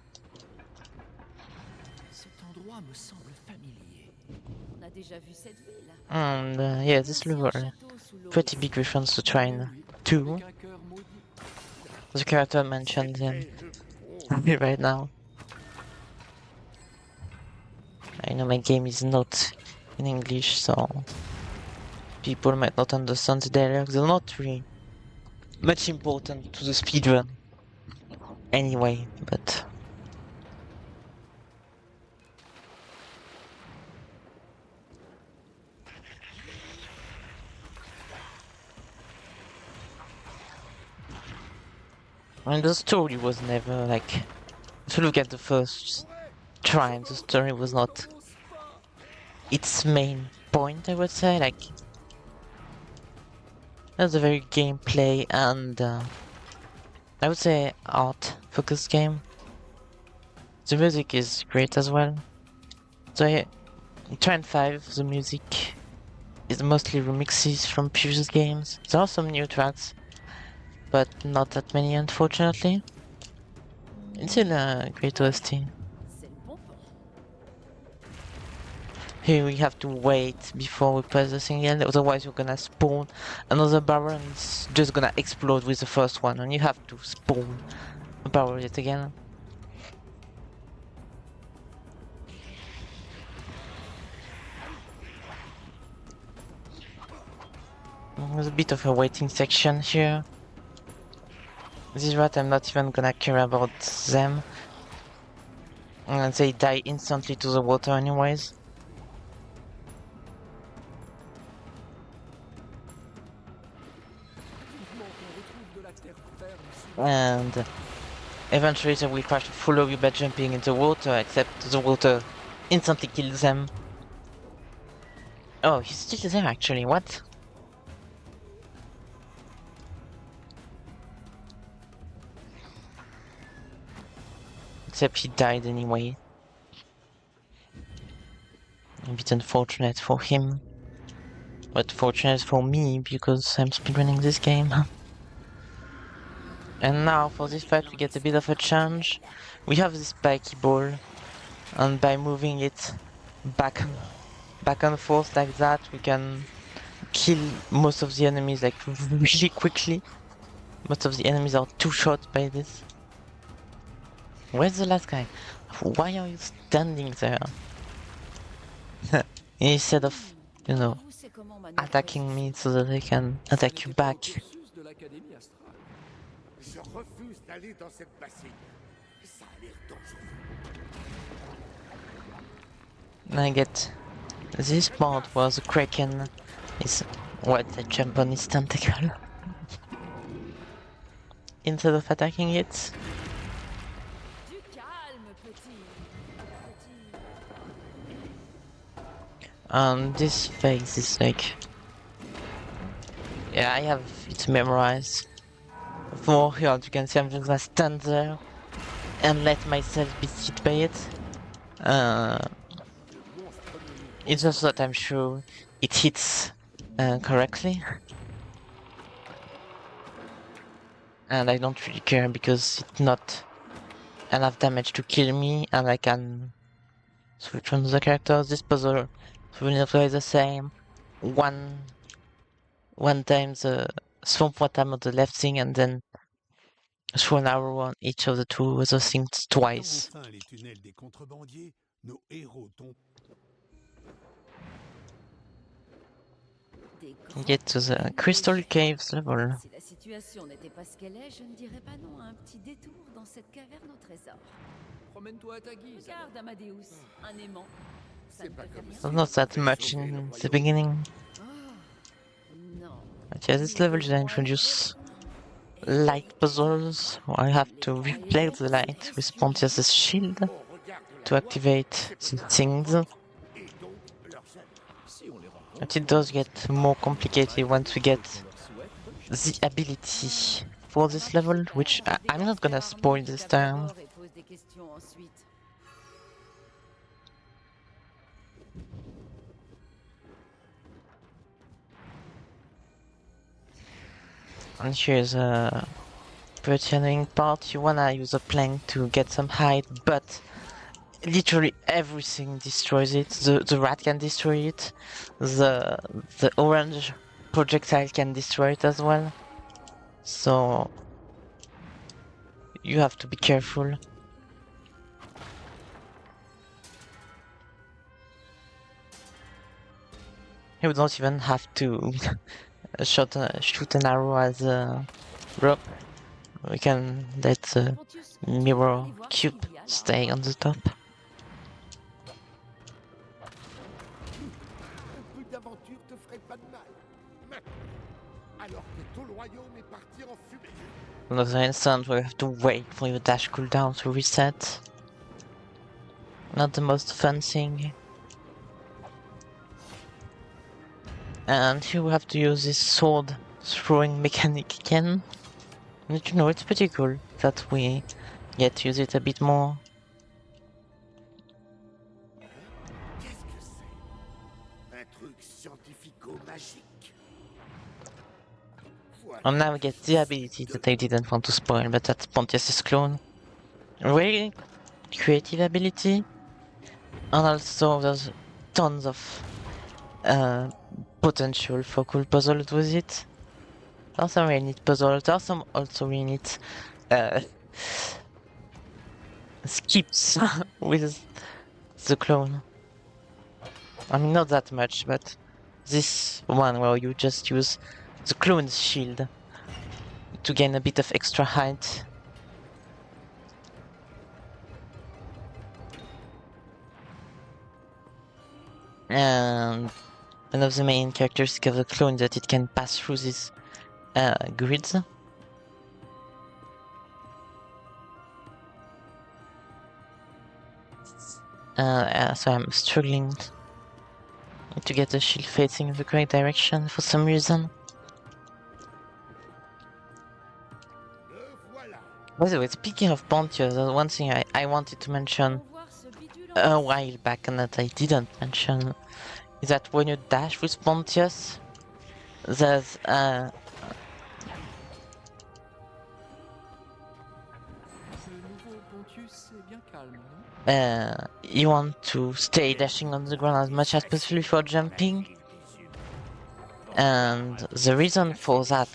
Speaker 5: Cet endroit me semble familier.
Speaker 4: On a déjà vu cette ville.
Speaker 2: And yeah, this
Speaker 4: Ancien
Speaker 2: level,
Speaker 4: château sous l'eau.
Speaker 2: pretty big reference to Trine 2.
Speaker 5: Avec un cœur maudit.
Speaker 2: The character mentioned him right now. I know my game is not in English, so people might not understand the dialogue. They're not really much important to the speedrun anyway, but and the story was never like, if you look at the first Trine, the story was not its main point, I would say. Like, that's a very gameplay and I would say art focused game. The music is great as well. So yeah, in Trine 5, the music is mostly remixes from previous games. There are some new tracks, but not that many, unfortunately. It's still a great OST.
Speaker 4: C'est le bonbon.
Speaker 2: Here we have to wait before we press the thing again, otherwise you're gonna spawn another barrel and it's just gonna explode with the first one, and you have to spawn a barrel yet again. There's a bit of a waiting section here. This rat, I'm not even gonna care about them. And they die instantly to the water anyways.
Speaker 5: Vivement qu'on retrouve de la terre ferme sous
Speaker 2: And eventually they will try to follow you by jumping in the water, except the water instantly kills them. Oh, he's still there actually, what? Except he died anyway. A bit unfortunate for him, but fortunate for me because I'm speedrunning this game. And now for this fight we get a bit of a change. We have this spiky ball, and by moving it back and forth like that, we can kill most of the enemies like really quickly. Most of the enemies are two-shot by this. Where's the last guy? Why are you standing there? Instead of, you know,
Speaker 4: Vous, c'est comment ma
Speaker 2: attacking me so that I can attack you back.
Speaker 5: Cursus de l'Académie astrale.
Speaker 3: Je refuse d'aller dans cette bassine. Ça a l'air dangereux.
Speaker 2: And I get this part where the Kraken is what the jump on his tentacle. Instead of attacking it.
Speaker 4: Du calme, petit.
Speaker 2: And this phase is like, yeah, I have it memorized. For here, you can see I'm just gonna stand there and let myself be hit by it. It's just that I'm sure it hits correctly. And I don't really care because it's not enough damage to kill me, and I can switch from the characters. This puzzle is the same. One time the swamp water on the left thing, and then throw an arrow on each of the two other things twice.
Speaker 3: Dans enfin les tunnels des contrebandiers, nos héros tombent.
Speaker 2: Get to the Crystal Caves level.
Speaker 4: Si la situation n'était pas ce qu'elle est, je ne dirais pas non à un petit détour dans cette caverne au trésor.
Speaker 5: Promène-toi à ta guise.
Speaker 4: Regarde, Amadeus, un aimant. Ça ne te fait rien.
Speaker 2: There's not that much in the beginning.
Speaker 4: Oh, non.
Speaker 2: But yeah, this level should introduce light puzzles. I have to replay the light with Pontius' shield to activate the things.
Speaker 5: Si on les rencontre,
Speaker 2: But it does get more complicated once we get
Speaker 5: on leur souhaite
Speaker 2: the
Speaker 5: bonne chance.
Speaker 2: ability for this level, which I'm not gonna spoil this time.
Speaker 4: Et pose des questions ensuite.
Speaker 2: And here's a pretty annoying part. You wanna use a plank to get some height, but literally everything destroys it. The rat can destroy it. The orange projectile can destroy it as well. So you have to be careful. You don't even have to shoot an arrow as a rope. We can let the
Speaker 4: Pontius,
Speaker 2: mirror
Speaker 4: allez voir
Speaker 2: cube
Speaker 4: s'il y a là.
Speaker 2: stay on the top.
Speaker 3: Un peu d'aventure te ferait pas de mal. Maintenant, alors que tout le royaume est parti en fumée.
Speaker 2: Another instant where you have to wait for your dash cooldown to reset. Not the most fun thing. And here we have to use this sword throwing mechanic again. And you know, it's pretty cool that we get to use it a bit more.
Speaker 3: Qu'est-ce que c'est? Un truc scientifico-magique. Voilà.
Speaker 2: And now we get the ability that I didn't want to spoil, but that's Pontius' clone. Really creative ability. And also there's tons of potential for cool puzzles with it. There are some really neat puzzles, there are some also really neat skips with the clone. I mean, not that much, but this one where you just use the clone's shield to gain a bit of extra height. And one of the main characteristics of the clone is that it can pass through these grids. So I'm struggling to get the shield facing in the correct direction for some reason.
Speaker 3: Le voilà.
Speaker 2: By the way, speaking of Pontius, there's one thing I wanted to mention.
Speaker 4: Faut voir ce bidule
Speaker 2: a while back and that I didn't mention is that when you dash with Pontius, there's
Speaker 5: Ce nouveau Pontius est bien calme, non?
Speaker 2: you want to stay dashing on the ground as much as possible before jumping, and the reason for that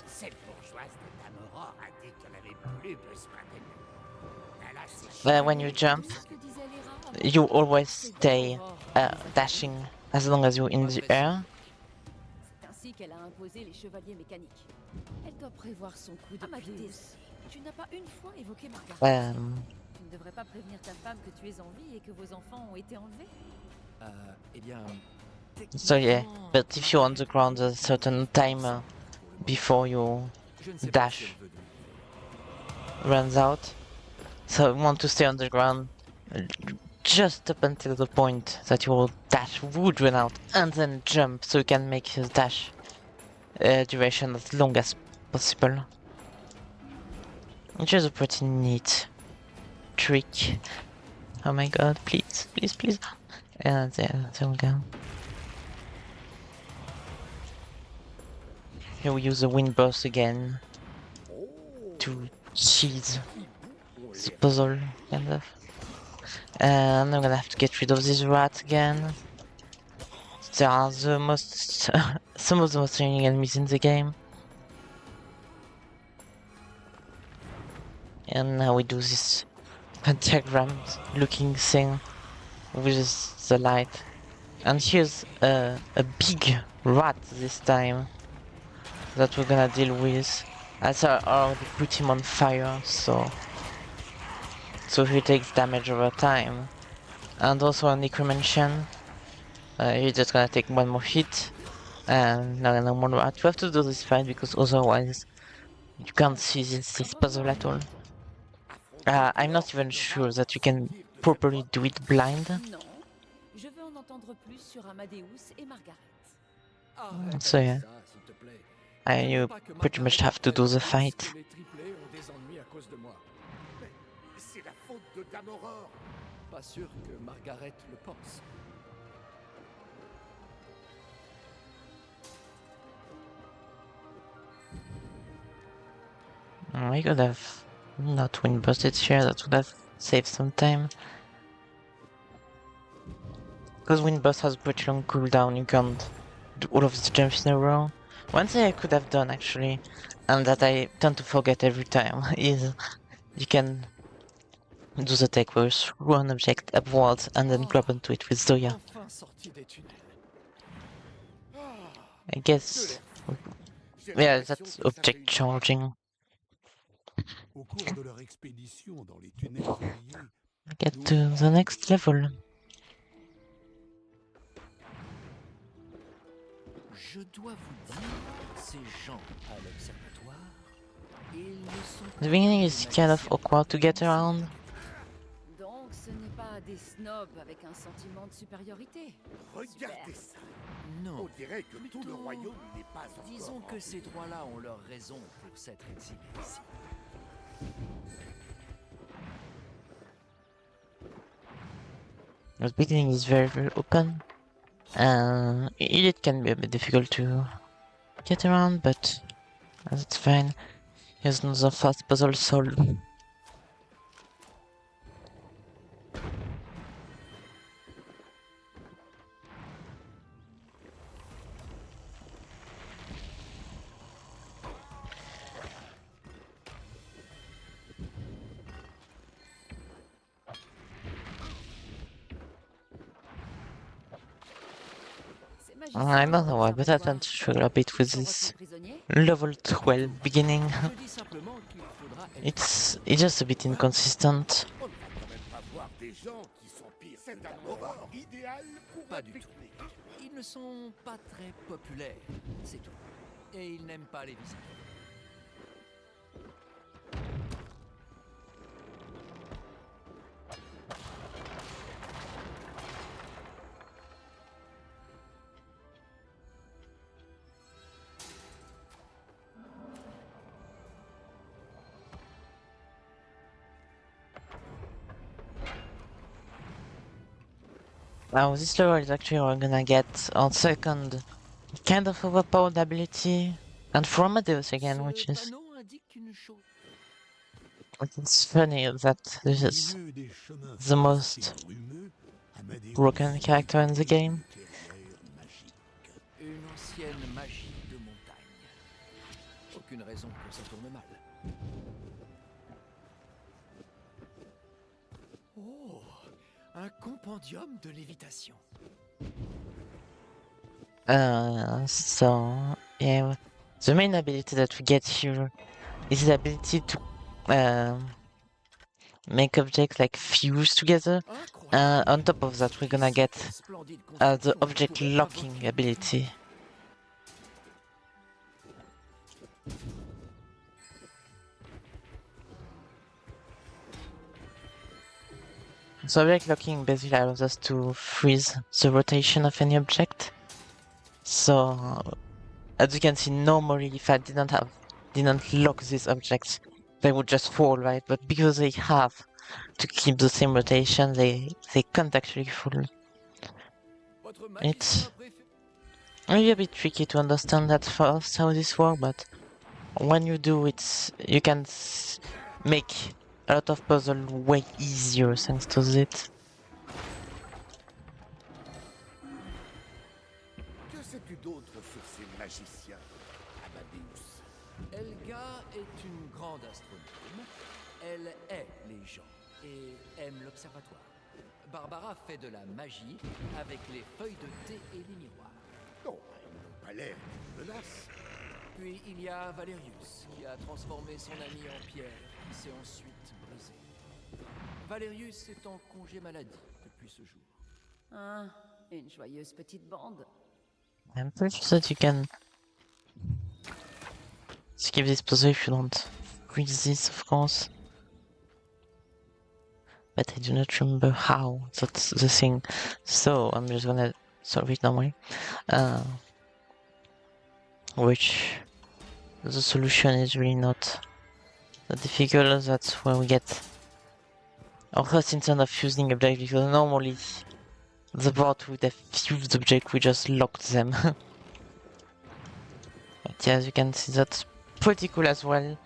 Speaker 3: Cette bourgeoise de Tamora a dit qu'elle avait plus besoin de nous. Elle a ses
Speaker 2: when you jump,
Speaker 4: C'est ce que disaient les rats avant.
Speaker 2: you always
Speaker 4: C'est
Speaker 2: stay
Speaker 4: d'Aurore,
Speaker 2: dashing as long as you're in the air.
Speaker 4: C'est ainsi qu'elle a imposé les chevaliers mécaniques. Elle doit prévoir son coup de Amadeus. Tu n'as pas une fois évoqué Margaret. Tu ne devrais pas prévenir ta femme que tu es en vie et que vos enfants ont été enlevés?
Speaker 5: Eh bien...
Speaker 2: So yeah,
Speaker 5: techniquement,
Speaker 2: but if you're on the ground, there's a certain timer before you
Speaker 5: je ne sais pas
Speaker 2: dash
Speaker 5: si elle veut de nous.
Speaker 2: runs out. So you want to stay on the ground just up until the point that your dash would run out, and then jump so you can make your dash duration as long as possible. Which is a pretty neat trick. Oh my god, please, please, please. And there we go. Here we use the wind burst again to cheese the puzzle, kind of. And I'm gonna have to get rid of this rat again. They are the most, some of the most annoying enemies in the game. And now we do this pentagram looking thing with the light. And here's a big rat this time that we're gonna deal with. As I already put him on fire, so he takes damage over time. And also a necromancer, he's just gonna take one more hit. And now no more rat. You have to do this fight because otherwise you can't see this puzzle at all. I'm not even sure that you can properly do it blind.
Speaker 4: Non. Je veux en entendre plus sur Amadeus et Margaret.
Speaker 5: Arrête
Speaker 2: So yeah,
Speaker 5: ça, s'il te plaît.
Speaker 2: you pretty much have to do the fight.
Speaker 5: Les triplés ont des ennuis à cause de moi.
Speaker 3: C'est la faute de Damoror.
Speaker 5: Pas sûr que Margaret le pense.
Speaker 2: We could have not wind busted here, that would have saved some time. Because wind burst has pretty long cooldown, you can't do all of the jumps in a row. One thing I could have done actually, and that I tend to forget every time, is you can do the tech where you throw an object upwards and then grab onto it with Zoya.
Speaker 5: Enfin sorti des tunnels.
Speaker 2: I guess, yeah, that's object charging.
Speaker 3: Au cours de leur expédition dans les tunnels oubliés,
Speaker 2: Get to the next level.
Speaker 5: Je dois vous dire, ces gens à l'observatoire, ils ne sont
Speaker 2: The beginning is kind of awkward to get around.
Speaker 4: Donc ce n'est pas des snobs avec un sentiment de supériorité.
Speaker 3: regardez ça.
Speaker 5: non.
Speaker 3: On dirait que tout le royaume n'est pas encore.
Speaker 5: Disons que ces trois-là ont leur raison pour s'être exilés ici.
Speaker 2: The beginning is very open. It can be a bit difficult to get around, but that's fine. Here's another fast puzzle solved. I don't know why, but I tend to struggle a bit with this level 12 beginning.
Speaker 5: Je dis simplement qu'il faudra être
Speaker 2: It's just a bit inconsistent.
Speaker 3: On ne va quand même pas voir des gens qui sont pires. C'est un horreur idéal pour
Speaker 5: pas
Speaker 3: un
Speaker 5: du tout.
Speaker 3: pique-nique.
Speaker 5: Ils ne sont pas très populaires, c'est tout. Et ils n'aiment pas les visiteurs.
Speaker 2: Now this level is actually we're gonna get our second kind of overpowered ability, and from Amadeus again, which
Speaker 5: Ce
Speaker 2: is
Speaker 5: panneau indique une chose.
Speaker 2: it's funny that this
Speaker 3: Au
Speaker 2: is
Speaker 3: milieu des chemins
Speaker 2: the most
Speaker 3: forestiers brumeux, Amadeus
Speaker 2: broken character in the
Speaker 3: surveille
Speaker 2: game.
Speaker 3: une clairière magique.
Speaker 5: Une ancienne magie de montagne. Aucune raison que ça tourne mal. Oh, un compendium de lévitation.
Speaker 2: So yeah, the main ability that we get here is the ability to make objects like fuse together. On top of that, we're gonna get the object locking ability. So object locking basically allows us to freeze the rotation of any object. So as you can see, normally if I didn't lock these objects, they would just fall, right? But because they have to keep the same rotation, they can't actually fall. It's maybe a bit tricky to understand at first how this works, but when you do it, you can make a lot of puzzle way easier thanks to it.
Speaker 3: Que sais-tu d'autre sur ces magiciens, Amadeus?
Speaker 5: Elga est une grande astronome. Elle hait les gens et aime l'observatoire. Barbara fait de la magie avec les feuilles de thé et les miroirs.
Speaker 3: Non, ils n'ont pas l'air d'une menace.
Speaker 5: Puis il y a Valerius qui a transformé son ami en pierre qui s'est ensuite brisé. Valerius est en congé maladie depuis ce jour.
Speaker 4: Ah, une joyeuse petite bande.
Speaker 2: I'm pretty sure that you can skip this puzzle if you don't read this, of course. But I do not remember how. That's the thing. So I'm just gonna solve it normally. Which the solution is really not that difficult. That's where we get our first instance of fusing object, because normally the bot with a fused object we just locked them. But yeah, as you can see, that's pretty cool as well.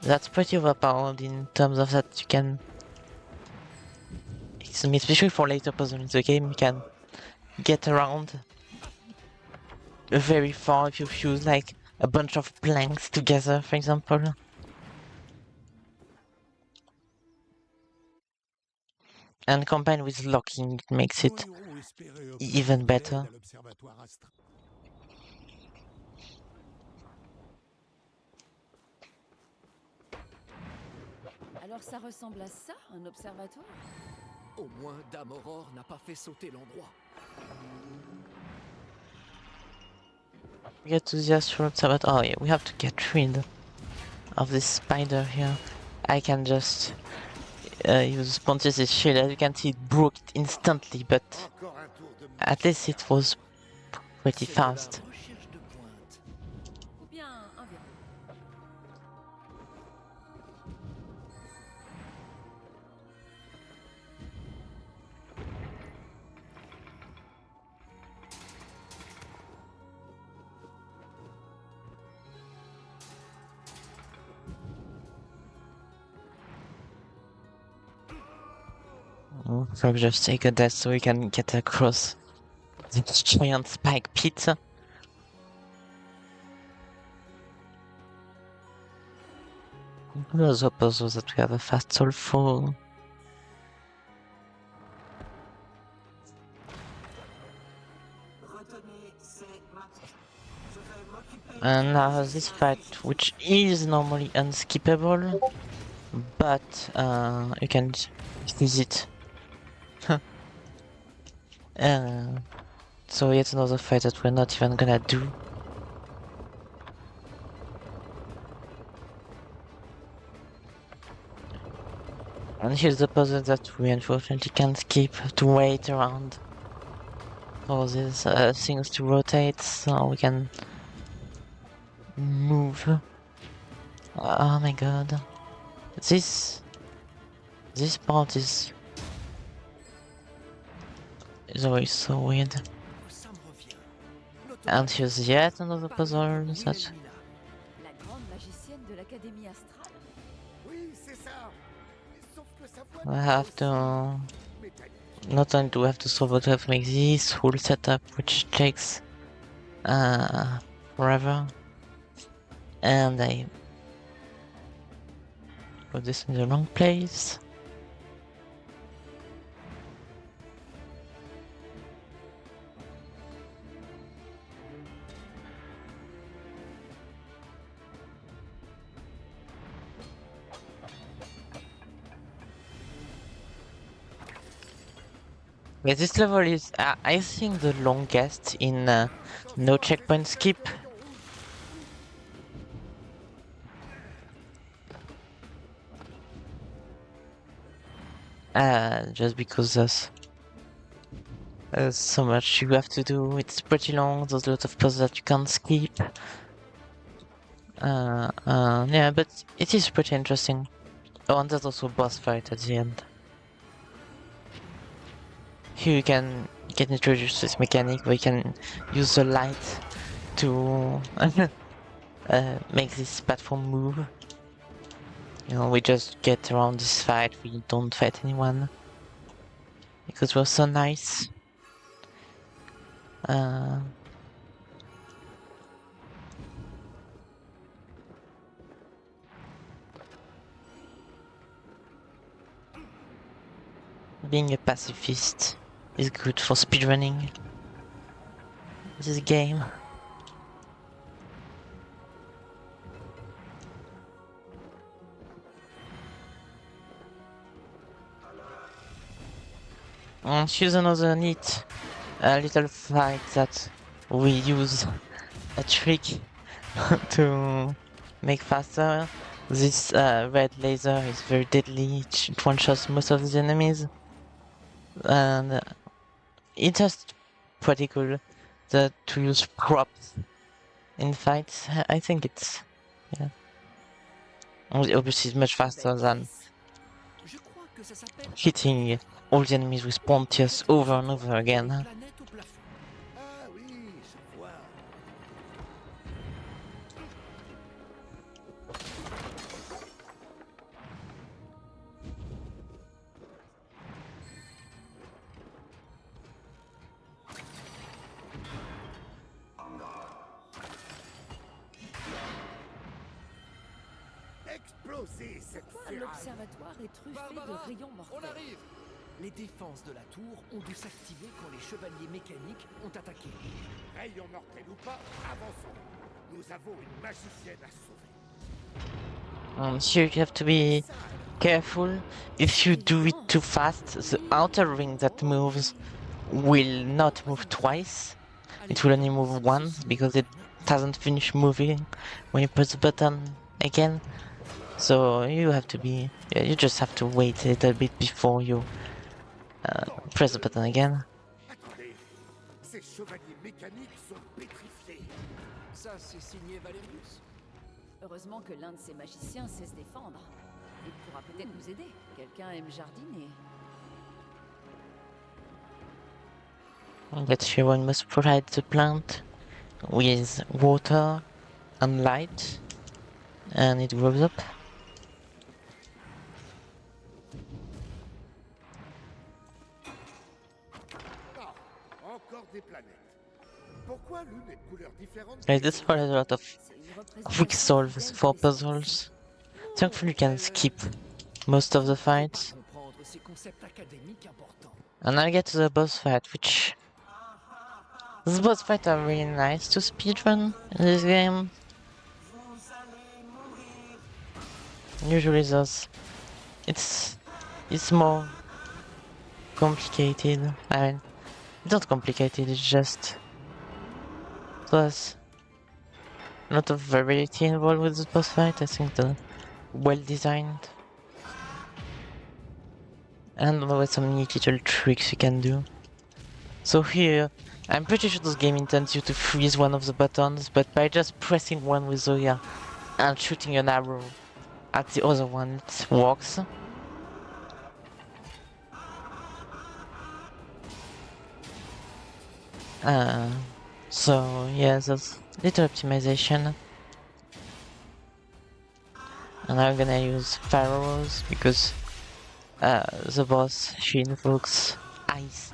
Speaker 2: That's pretty overpowered in terms of that you can, especially for later puzzles in the game, you can get around very far if you fuse like a bunch of planks together, for example. And combined with locking, it makes it even better.
Speaker 4: Alors ça ressemble à ça, un observatoire?
Speaker 5: Au moins, Dame Aurore n'a pas fait sauter l'endroit.
Speaker 2: We get to the astral observatory. Oh yeah, we have to get rid of this spider here. I can just use Pontius' shield. As you can see, it broke it instantly, but at least it was pretty fast.
Speaker 4: Ou bien un verrou.
Speaker 2: So we just take a death so we can get across this giant spike pit. Those are puzzles that we have a fast soul for. And now this fight, which is normally unskippable, but you can use it. So yet another fight that we're not even gonna do. And here's the puzzle that we unfortunately can't skip, to wait around for these things to rotate so we can move. Oh my god. This part is is always so weird.
Speaker 5: Ça me revient.
Speaker 2: And here's yet another puzzle that
Speaker 4: La grande magicienne de l'Académie astrale.
Speaker 3: Oui, c'est ça. Sauf que sa voix
Speaker 2: I
Speaker 3: n'est
Speaker 2: have
Speaker 3: pas
Speaker 2: to...
Speaker 3: aussi mécanique.
Speaker 2: Not only do we have to solve, but we have to make this whole setup, which takes forever. And I put this in the wrong place. Yeah, this level is, I think, the longest in no checkpoint skip. Just because there's so much you have to do. It's pretty long. There's a lot of puzzles that you can't skip. Yeah, but it is pretty interesting. Oh, and there's also a boss fight at the end. Here you can get introduced to this mechanic where you can use the light to make this platform move. You know, we just get around this fight, we don't fight anyone. Because we're so nice. Being a pacifist is good for speedrunning this game. And here's another neat little fight that we use a trick to make faster. This red laser is very deadly, it one-shots most of the enemies. And it's just pretty cool to use props in fights. I think it's, yeah. Obviously it's much faster than
Speaker 5: Je crois que ça s'appelle
Speaker 2: hitting all the enemies with pontiers over and over again.
Speaker 5: planète au plafond.
Speaker 3: Ah oui, je vois. Exploser cette ferraille.
Speaker 4: L'observatoire est truffé
Speaker 5: Barbara,
Speaker 4: de rayons
Speaker 5: on
Speaker 4: mortels.
Speaker 5: arrive. Les défenses de la tour ont dû s'activer quand les chevaliers mécaniques ont attaqué.
Speaker 3: Rayon mortel ou pas, avançons. Nous avons une magicienne à sauver.
Speaker 2: Here you have to be careful. If you do it too fast, the outer ring that moves will not move twice. It will only move once because it hasn't finished moving when you press the button again. So you have to be, yeah, you just have to wait a little bit before you press the button again.
Speaker 3: Attendez, ces chevaliers mécaniques sont pétrifiés.
Speaker 5: Ça, c'est signé Valerius.
Speaker 4: Heureusement que l'un de ces magiciens sait se défendre. Il pourra peut-être nous aider. Quelqu'un aime jardiner.
Speaker 2: But here one must provide the plant with water and light, and it grows up.
Speaker 3: Ah, encore des planètes. Pourquoi l'une est de couleur différente?
Speaker 2: Like this part has a lot of
Speaker 4: C'est une représentation
Speaker 2: quick solves
Speaker 4: fidèle
Speaker 2: for
Speaker 4: des
Speaker 2: puzzles. Thankfully you can skip most of the fights.
Speaker 5: Comprendre ces concepts académiques importants.
Speaker 2: And I'll get to the boss fight, which... These boss fights are really nice to speedrun in this game. Usually those... It's more complicated. I mean, it's not complicated, it's just... There's a lot of variety involved with this boss fight. I think they're well designed. And there were some neat little tricks you can do. So here, I'm pretty sure this game intends you to freeze one of the buttons, but by just pressing one with Zoya and shooting an arrow at the other one, it works. So yeah, there's little optimization. And I'm gonna use pharaohs because the boss, she invokes ice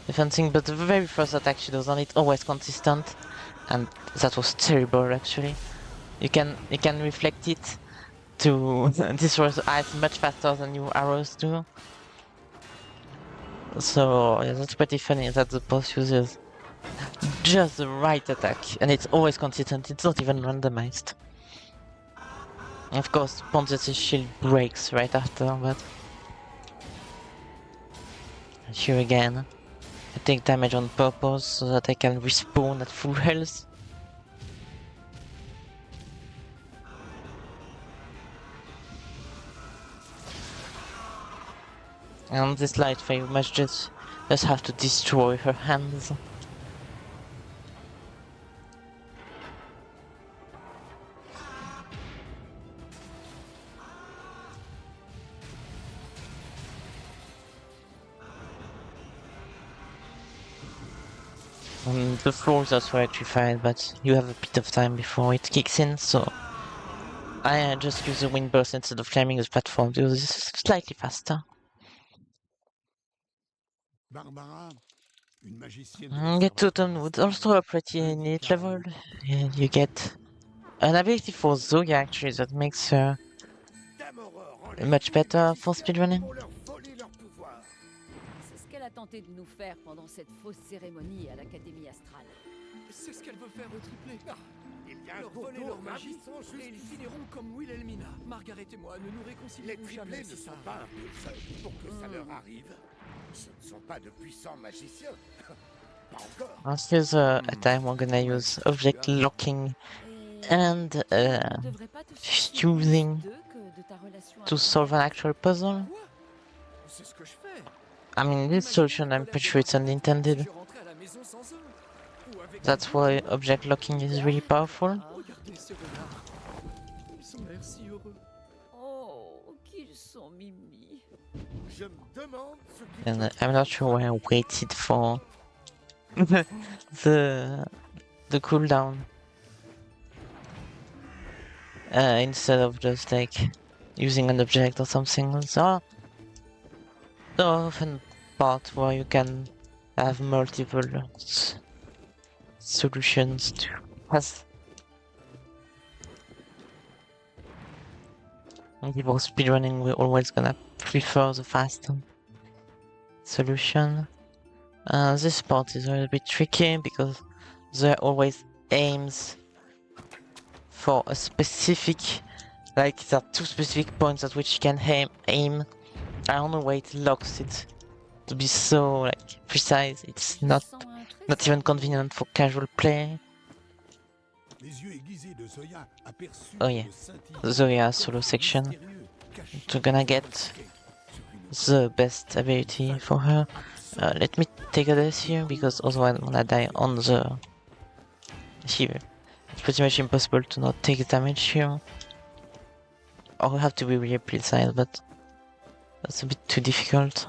Speaker 2: defending, but the very first attack she does on it always consistent, and that was terrible actually. You can reflect it to destroy the ice much faster than your arrows do. So yeah, that's pretty funny that the boss uses just the right attack, and it's always consistent, it's not even randomized. Of course, Ponzet's shield breaks right after, but here again, I take damage on purpose so that I can respawn at full health. And this light fairy must just have to destroy her hands. The floors are so electrified, but you have a bit of time before it kicks in, so I just use the wind burst instead of climbing the platform because it's slightly faster.
Speaker 3: Barbara, une magicienne de
Speaker 2: Get
Speaker 3: l'Observatoire
Speaker 2: Totem would
Speaker 3: astral,
Speaker 2: also a pretty neat level. Yeah, you get an ability for Zoya actually that makes her much better for speedrunning.
Speaker 4: C'est ce qu'elle a tenté de nous faire pendant cette fausse cérémonie à l'Académie astrale.
Speaker 5: C'est ce qu'elle veut faire au triplé.
Speaker 3: Il y a
Speaker 5: Leur voler leur magie et ils finiront comme Will et Elmina. Margaret et moi ne nous
Speaker 3: Les
Speaker 5: réconcilierons jamais.
Speaker 3: triplés ne sont pas un peu seuls pour que ça leur arrive. Ce ne sont pas de puissants magiciens. Pas encore.
Speaker 2: This is a time we're gonna use object locking and fusing to solve an actual puzzle.
Speaker 5: Quoi? C'est ce que je fais.
Speaker 2: I mean, this solution, I'm pretty sure it's unintended.
Speaker 5: Je suis rentré à la maison sans eux. Ou avec
Speaker 2: That's why object locking is really powerful.
Speaker 5: Regardez ces renards. Ils ont l'air si heureux.
Speaker 4: Oh, qu'ils sont mimi.
Speaker 3: Je me demande ce qui
Speaker 2: And I'm not sure why I waited for the cooldown instead of just like using an object or something. So the often part where you can have multiple solutions to pass. And people speedrunning, we're always gonna prefer the fast solution. This part is a little bit tricky because there are always aims for a specific, like there are two specific points at which you can aim. I don't know why it locks it to be so like precise. It's not even convenient for casual play.
Speaker 3: Les yeux aiguisés de Zoya aperçurent
Speaker 2: Oh yeah,
Speaker 3: le scintillement
Speaker 2: Zoya solo section.
Speaker 3: mystérieux caché
Speaker 2: We're gonna get the best ability for her. Let me take a death here because otherwise I'm gonna die on the here. It's pretty much impossible to not take damage here. Or we have to be really precise, but that's a bit too difficult.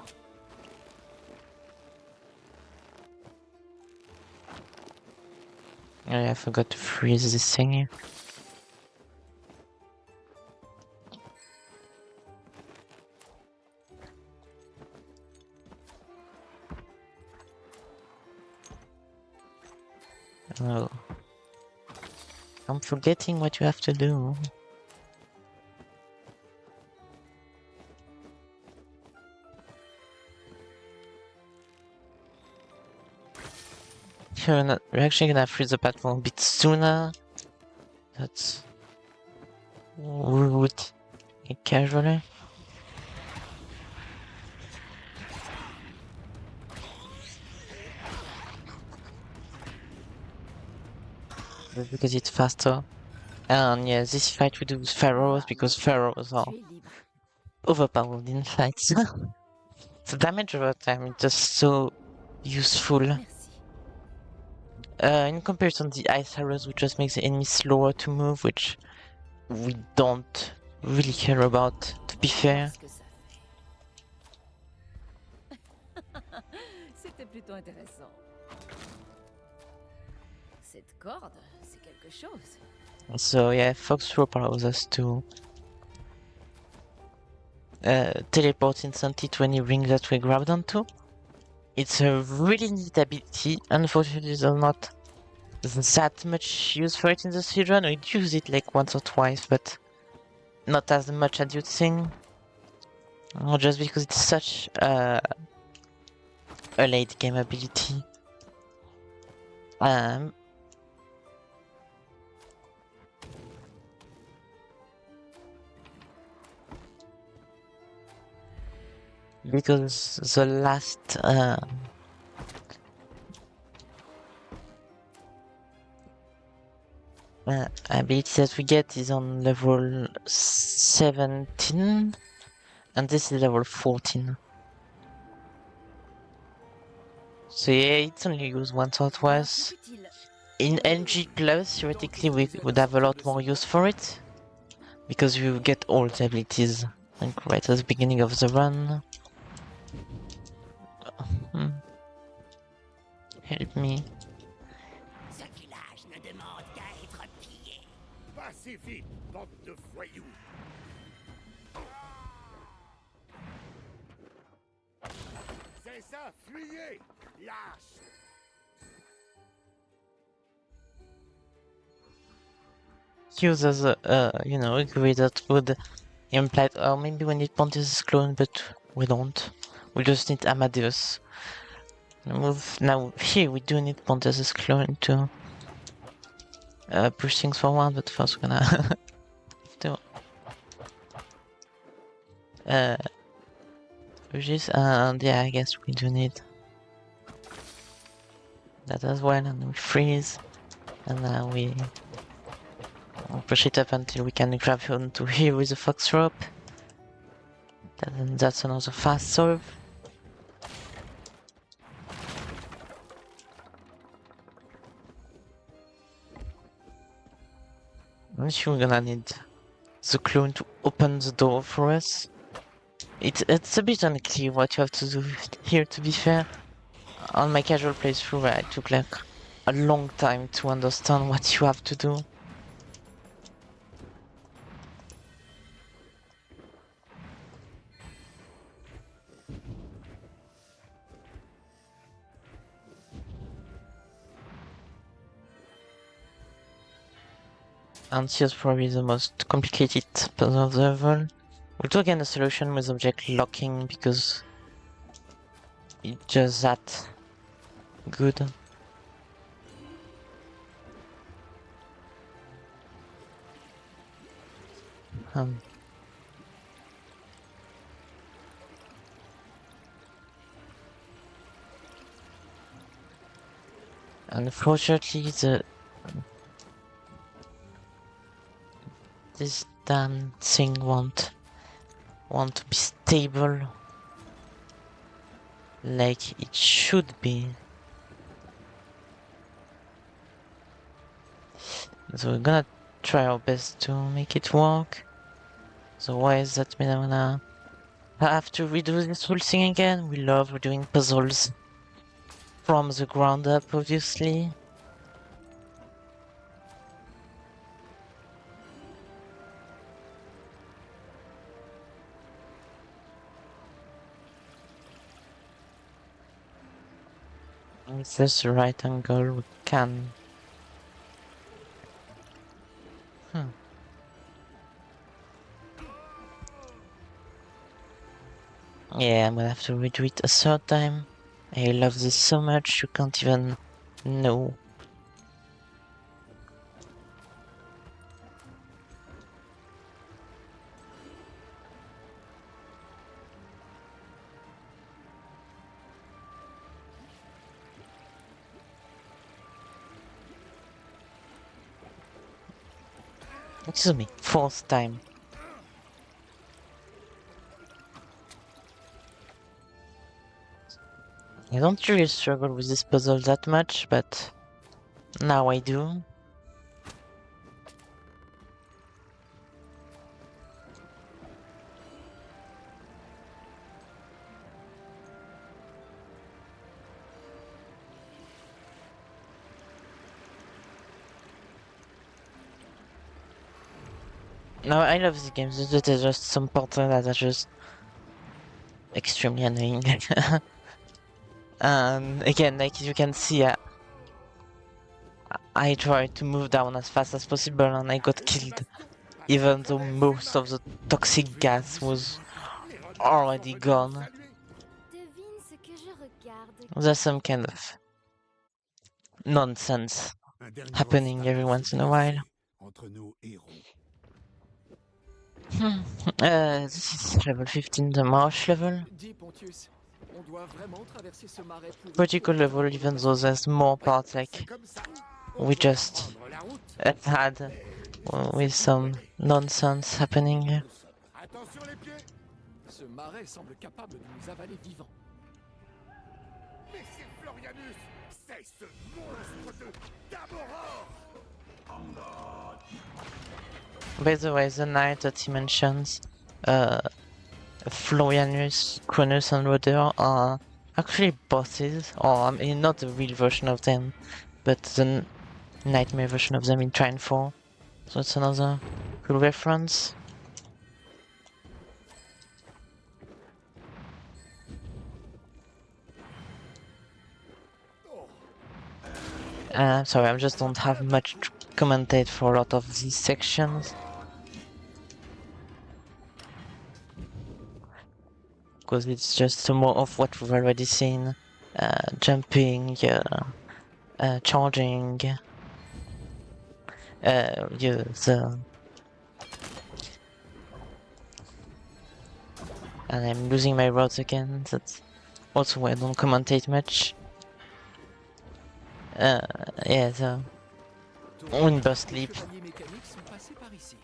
Speaker 2: Oh, yeah, I forgot to freeze this thing here. Oh. I'm forgetting what you have to do. We're actually gonna freeze the platform a bit sooner. That's rude. Casually. Because it's faster. And yeah, this fight we do with pharaohs because pharaohs are
Speaker 4: Tu es libre.
Speaker 2: overpowered in fights. The damage over time is just so useful.
Speaker 4: Merci.
Speaker 2: In comparison, the ice arrows would just make the enemy slower to move, which we don't really care about, to be fair.
Speaker 4: Ce que ça fait. C'était plutôt intéressant. Cette corde, c'est quelque chose.
Speaker 2: So yeah, Fox Rope allows us to teleport instantly to any ring that we grabbed onto. It's a really neat ability. Unfortunately, there's not that much use for it in the speedrun. We use it like once or twice, but not as much as you'd think. Or just because it's such a late game ability. Because the last ability that we get is on level 17, and this is level 14. So yeah, it's only used once or twice. In NG Plus, theoretically, we would have a lot more use for it, because we would get all the abilities like right at the beginning of the run. Help me.
Speaker 3: Ce village ne demande qu'à être pillé. Passez vite, bande de voyous. C'est ça, fuyez, lâche.
Speaker 2: Use as a, you know, agree that would imply, oh, maybe we need Pontius' clone, but we don't. We just need Amadeus. Now, here we do need Pontius' clone to push things forward, but first we're gonna do this, and yeah, I guess we do need that as well, and we freeze, and now we push it up until we can grab onto here with the fox rope. Then that's another fast solve. I'm sure we're gonna need the clone to open the door for us. It's a bit unclear what you have to do here, to be fair. On my casual playthrough, I took like a long time to understand what you have to do. And here's probably the most complicated puzzle of the level. We'll do again a solution with object locking because it's just that good. Unfortunately, this damn thing won't want to be stable like it should be. So we're gonna try our best to make it work. Otherwise, that means I'm gonna have to redo this whole thing again. We love redoing puzzles from the ground up, obviously. If there's the right angle, we can. Yeah, I'm gonna have to redo it a third time. I love this so much, you can't even know. Excuse me, fourth time. I don't really struggle with this puzzle that much, but now I do. No, I love these games. There's just some parts that are just extremely annoying. And again, like you can see, I tried to move down as fast as possible and I got killed, even though most of the toxic gas was already gone.
Speaker 6: Devine ce que je regarde.
Speaker 2: There's some kind of nonsense
Speaker 3: Un dernier
Speaker 2: happening
Speaker 3: obstacle
Speaker 2: every
Speaker 3: s'est
Speaker 2: once in a while.
Speaker 3: dressé entre nos héros.
Speaker 2: This is level 15, the marsh level.
Speaker 5: Dis, Pontius, on doit vraiment traverser ce marais pourri
Speaker 2: Pretty
Speaker 5: pour
Speaker 2: cool level,
Speaker 5: rejoindre
Speaker 2: even
Speaker 5: notre
Speaker 2: though there's more parts
Speaker 3: C'est
Speaker 2: like
Speaker 3: comme ça.
Speaker 2: we
Speaker 3: Faut
Speaker 2: just
Speaker 3: prendre la route.
Speaker 2: had with some nonsense happening here.
Speaker 3: Attention les pieds.
Speaker 5: Ce marais semble capable de nous avaler vivants.
Speaker 3: Mais c'est Florianus. C'est ce monstre de Daboror.
Speaker 2: By the way, the knight that he mentions, Florianus, Cronus, and Roder are actually bosses, or I mean, not the real version of them, but the nightmare version of them in Trine 4. So it's another cool reference. Sorry, I just don't have much to commentate for a lot of these sections. Because it's just more of what we've already seen. Jumping, charging, and I'm losing my rods again. That's also why I don't commentate much. Yeah, the Windburst
Speaker 5: Les
Speaker 2: Leap.
Speaker 5: chevaliers mécaniques sont passés par ici.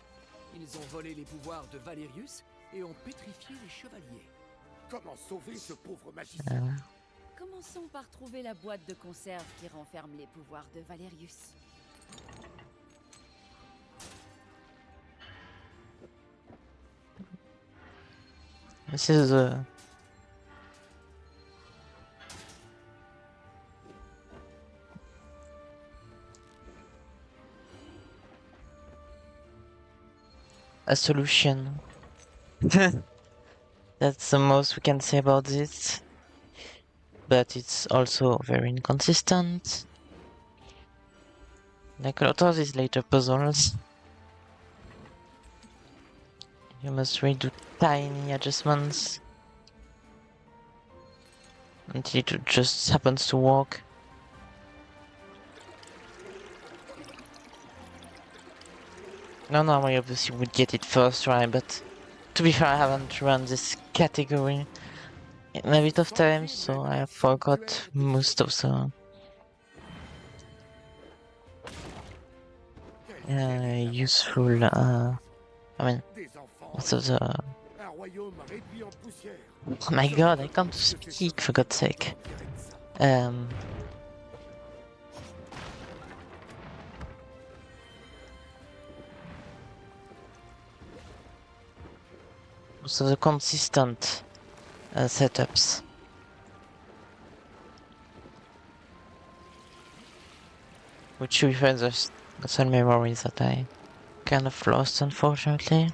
Speaker 5: Ils ont volé les pouvoirs de Valerius et ont pétrifié les chevaliers.
Speaker 3: Comment sauver ce pauvre magicien?
Speaker 4: Commençons par trouver la boîte de conserve qui renferme les pouvoirs de Valerius.
Speaker 2: This is a solution. That's the most we can say about this. But it's also very inconsistent. Like a lot of these later puzzles. You must redo tiny adjustments until it just happens to work. Normally obviously would get it first try, but to be fair I haven't run this category in a bit of time, so I forgot most of the useful, I mean, most of the...
Speaker 3: Un royaume réduit en poussière.
Speaker 2: Oh my god, I can't speak, for God's sake. So the consistent setups. Which we find there's some memories that I kind of lost, unfortunately.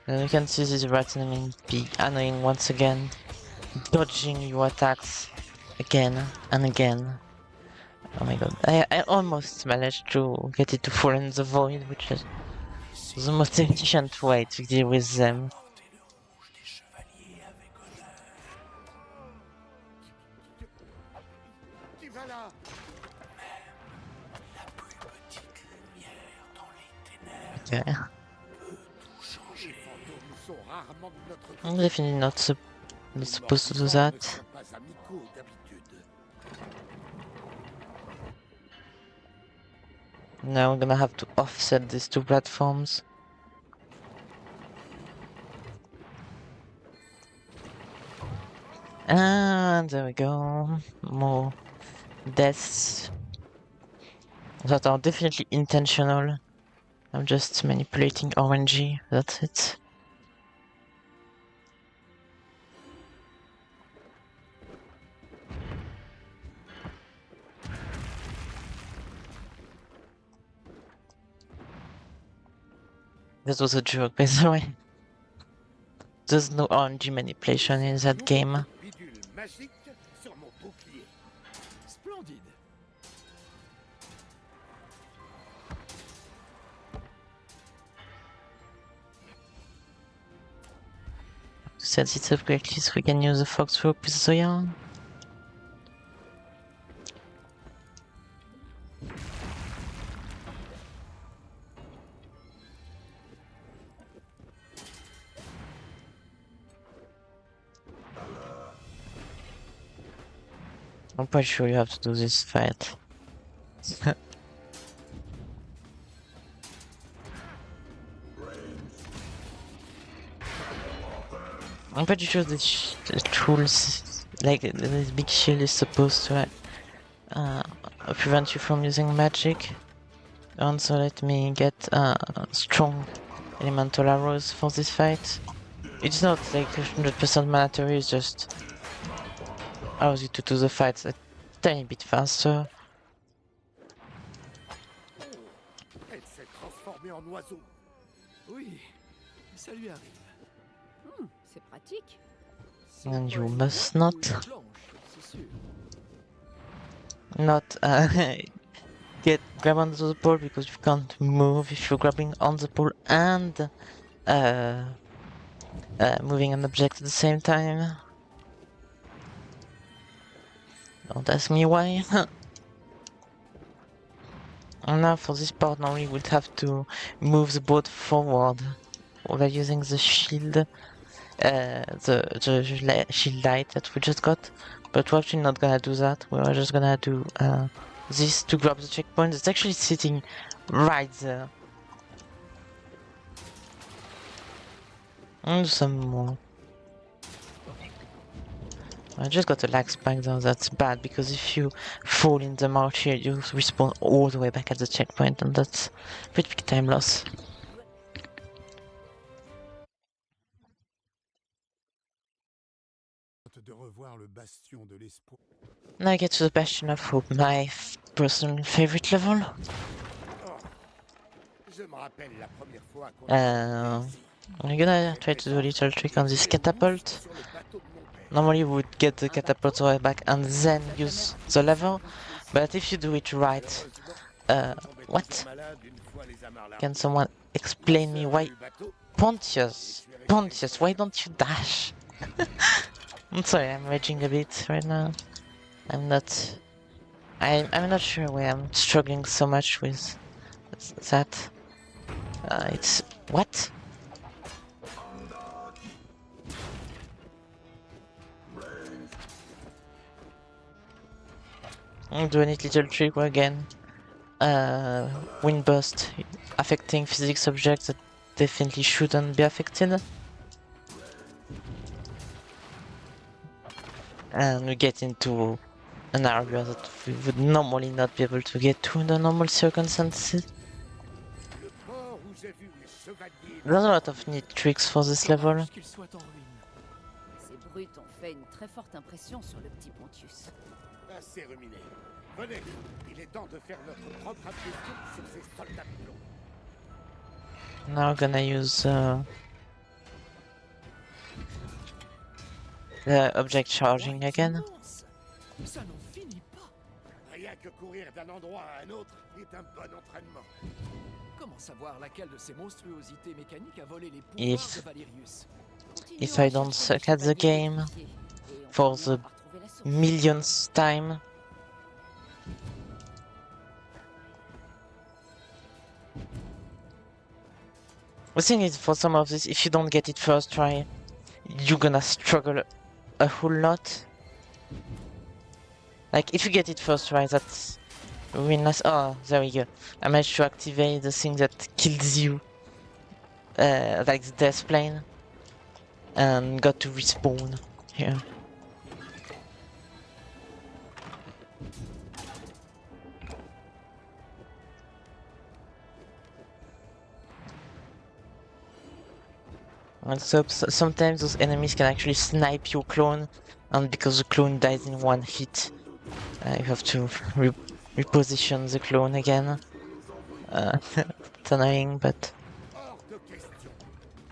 Speaker 2: And you can see this rat enemy be annoying once again, dodging your attacks again and again. Oh my god, I almost managed to get it to fall in the void, which is the most efficient way to deal with them.
Speaker 3: Qui va là?
Speaker 2: Okay.
Speaker 3: Les fantômes sont rarement de notre côté.
Speaker 2: I'm definitely not supposed to do
Speaker 3: Ne
Speaker 2: that.
Speaker 3: sont pas amicaux d'habitude.
Speaker 2: Now we're gonna have to offset these two platforms. And there we go. More deaths that are definitely intentional. I'm just manipulating RNG, that's it. That was a joke, by the way. There's no RNG manipulation in that game.
Speaker 3: Bidule magique sur mon bouclier.
Speaker 5: Splendide.
Speaker 2: To set it up correctly so we can use the fox rope with Zoya. I'm pretty sure you have to do this fight. I'm pretty sure the tools, like this big shield, is supposed to prevent you from using magic. Also, let me get strong elemental arrows for this fight. It's not like 100% mandatory, it's just allows you to do the fights a tiny bit faster.
Speaker 3: Elle s'est transformée en oiseau.
Speaker 5: Oui, ça lui arrive.
Speaker 4: C'est pratique.
Speaker 5: Si
Speaker 2: And
Speaker 5: on
Speaker 2: you
Speaker 5: voit
Speaker 2: must
Speaker 5: une
Speaker 2: not.
Speaker 5: planche, c'est sûr.
Speaker 2: Not grab onto the pole because you can't move if you're grabbing on the pole and moving an object at the same time. Don't ask me why. And now for this part, now we would have to move the boat forward by using the shield, the shield light that we just got. But we're actually not gonna do that. We're just gonna do this to grab the checkpoint. It's actually sitting right there. And some more. I just got a lag spike though, that's bad, because if you fall in the marsh here, you respawn all the way back at the checkpoint, and that's pretty big time loss.
Speaker 3: De revoir le bastion de l'espoir.
Speaker 2: Now I get to the Bastion of Hope, my personal favorite level.
Speaker 3: Je me rappelle la première fois qu'on
Speaker 2: I'm gonna try to do a little trick on this catapult. Normally we would get the catapult all the way back and then use the lever, but if you do it right, what? Can someone explain me why Pontius, why don't you dash? I'm sorry, I'm raging a bit right now. I'm not sure why I'm struggling so much with that. It's what? I'm doing a little trick again. Wind burst affecting physics objects that definitely shouldn't be affected. And we get into an area that we would normally not be able to get to under normal circumstances. There's a lot of neat tricks for this level.
Speaker 5: Qu'il soit en ruine.
Speaker 4: Ces brutes ont fait une très forte impression sur le petit Pontius.
Speaker 3: Assez ruminé. Venez, il est temps de faire notre propre impression sur ces soldats de plomb.
Speaker 2: Now we're gonna use the object charging again.
Speaker 5: Ça n'en finit pas.
Speaker 3: Rien que courir d'un endroit à un autre est un bon entraînement.
Speaker 5: Comment savoir laquelle de ces monstruosités mécaniques a volé les
Speaker 2: If-
Speaker 5: pouvoirs de Valerius?
Speaker 2: If I don't suck at the game for the millionth time. The thing is, for some of this, if you don't get it first try, you're gonna struggle a whole lot. Like, if you get it first try, that's really nice. Oh, there we go. I managed to activate the thing that kills you, like the death plane, and got to respawn here. And so sometimes those enemies can actually snipe your clone, and because the clone dies in one hit, you have to reposition the clone again. It's annoying, but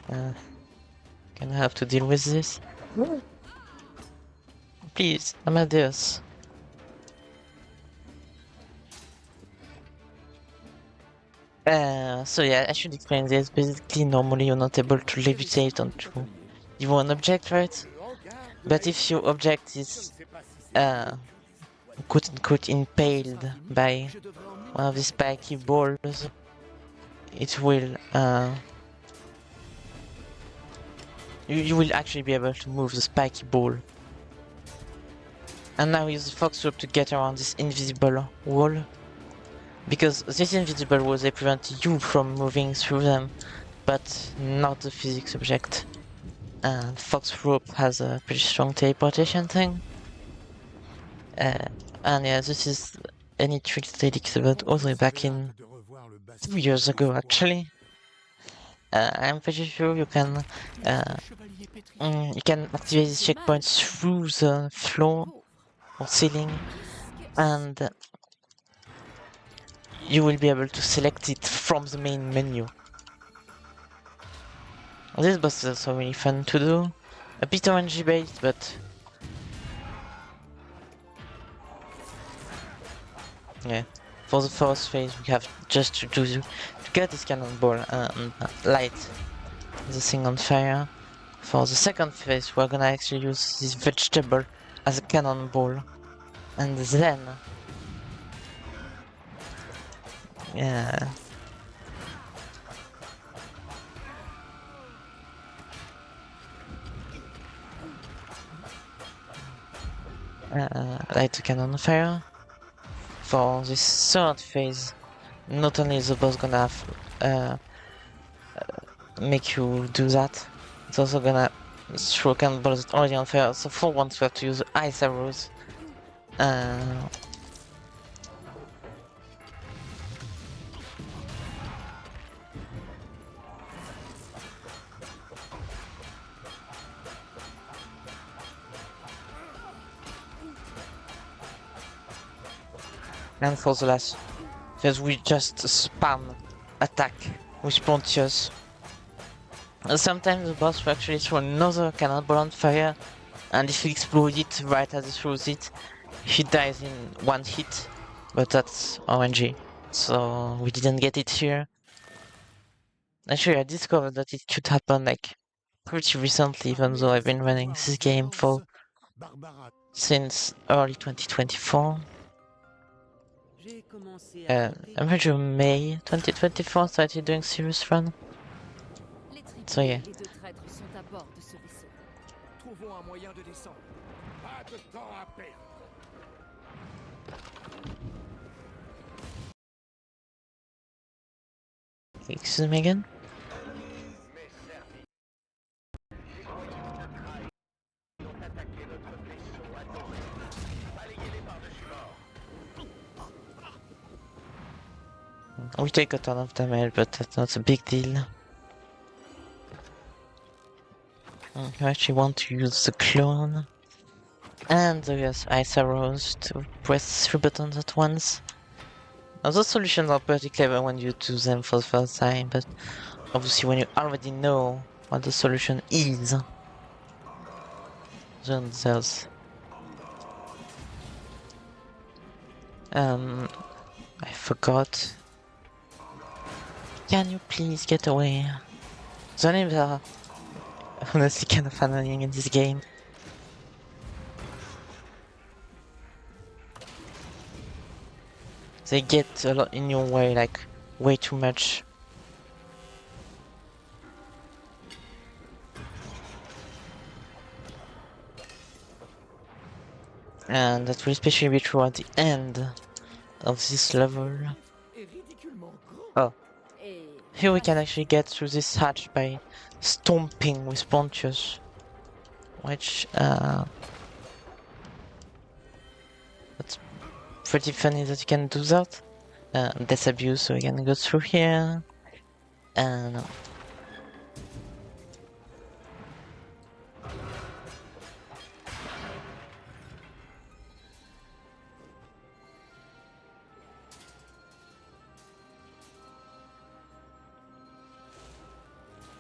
Speaker 2: Gonna have to deal with this. Please, Amadeus. So yeah, I should explain this. Basically, normally you're not able to levitate onto one object, right? But if your object is, quote unquote, impaled by one of these spiky balls, it will, you will actually be able to move the spiky ball. And now use the fox rope to get around this invisible wall. Because this invisible wall, they prevent you from moving through them, but not the physics object. And fox rope has a pretty strong teleportation thing. And yeah, this is any trick they leaked about all the way back in 2 years ago, actually. I'm pretty sure you can activate these checkpoints through the floor or ceiling, and you will be able to select it from the main menu. This boss is also really fun to do. A bit RNG based, but yeah. For the first phase, we have just to get this cannonball and light the thing on fire. For the second phase, we're gonna actually use this vegetable as a cannonball, and then yeah. Light the cannon on fire. For this third phase, not only is the boss gonna have, make you do that, it's also gonna throw cannonballs already on fire. So for once we have to use ice arrows. And for the last phase, we just spam attack with Pontius. And sometimes the boss will actually throw another cannonball on fire, and if he explodes it right as he throws it, he dies in one hit. But that's RNG, so we didn't get it here. Actually, I discovered that it should happen like pretty recently, even though I've been running this game for since early 2024. I'm pretty sure May 2024 started doing serious run. So yeah.
Speaker 4: Les deux traîtres sont à bord de ce vaisseau.
Speaker 5: Trouvons un moyen de descendre.
Speaker 3: Pas de temps à perdre.
Speaker 2: Excuse me again? We take a ton of damage, but that's not a big deal. You actually want to use the clone and the ice arrows to press 3 buttons at once. Now those solutions are pretty clever when you do them for the first time, but obviously when you already know what the solution is, then there's I forgot. Can you please get away? The names are honestly kind of annoying in this game. They get a lot in your way, like way too much. And that will especially be true at the end of this level. Oh. Here we can actually get through this hatch by stomping with Pontius. Which, that's pretty funny that you can do that. Disabuse, so we can go through here. And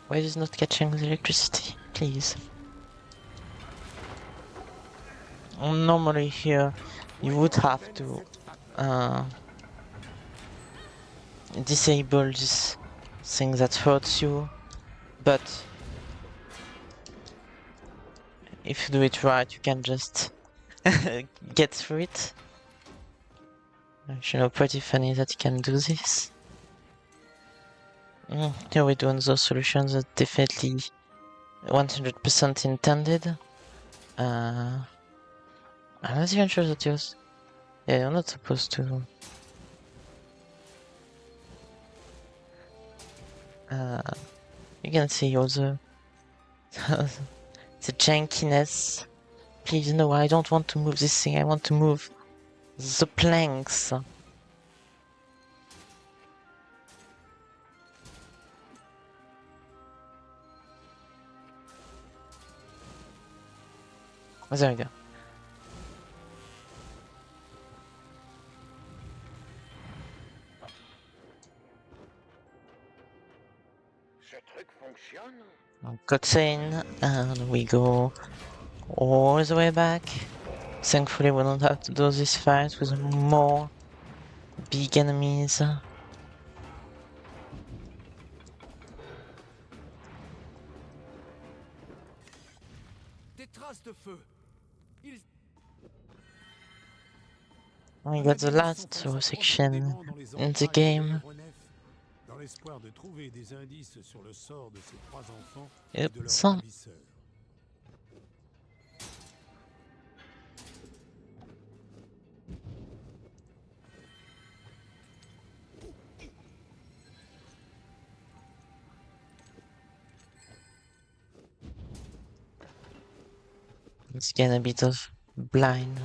Speaker 2: Why is it not catching the electricity? Please. Normally here, you would have to disable this thing that hurts you, but if you do it right, you can just get through it. Actually, pretty funny that you can do this. Here we're doing those solutions that definitely 100% intended. I'm not even sure that yours. Yeah, you're not supposed to. You can see all the the jankiness. Please, no, I don't want to move this thing. I want to move the planks. Oh, there we go. Cutscene, and we go all the way back. Thankfully, we don't have to do this fight with more big enemies.
Speaker 5: Des traces de feu. Ils...
Speaker 2: We got the last section in the game.
Speaker 3: Dans l'espoir de trouver des indices sur le sort de ces 3 enfants
Speaker 2: Yep,
Speaker 3: et de leurs
Speaker 2: ça.
Speaker 3: ravisseurs.
Speaker 2: Let's get a bit of blind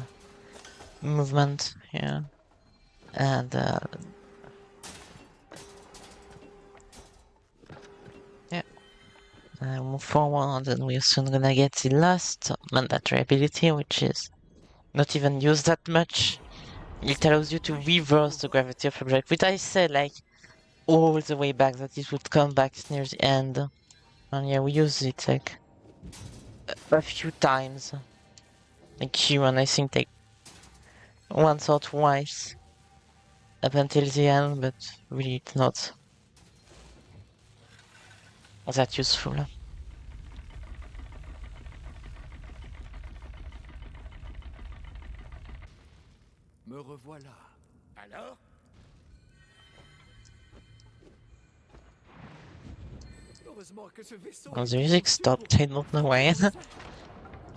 Speaker 2: movement here. And yeah, move forward, and we're soon gonna get the last mandatory ability, which is not even used that much. It allows you to reverse the gravity of object, which I said like all the way back that it would come back near the end. And yeah, we used it like a few times. Like human, I think like once or twice up until the end, but really it's not that useful.
Speaker 5: Me revoilà. Alors? Heureusement que ce vaisseau
Speaker 2: Oh, the music stopped, I don't know why.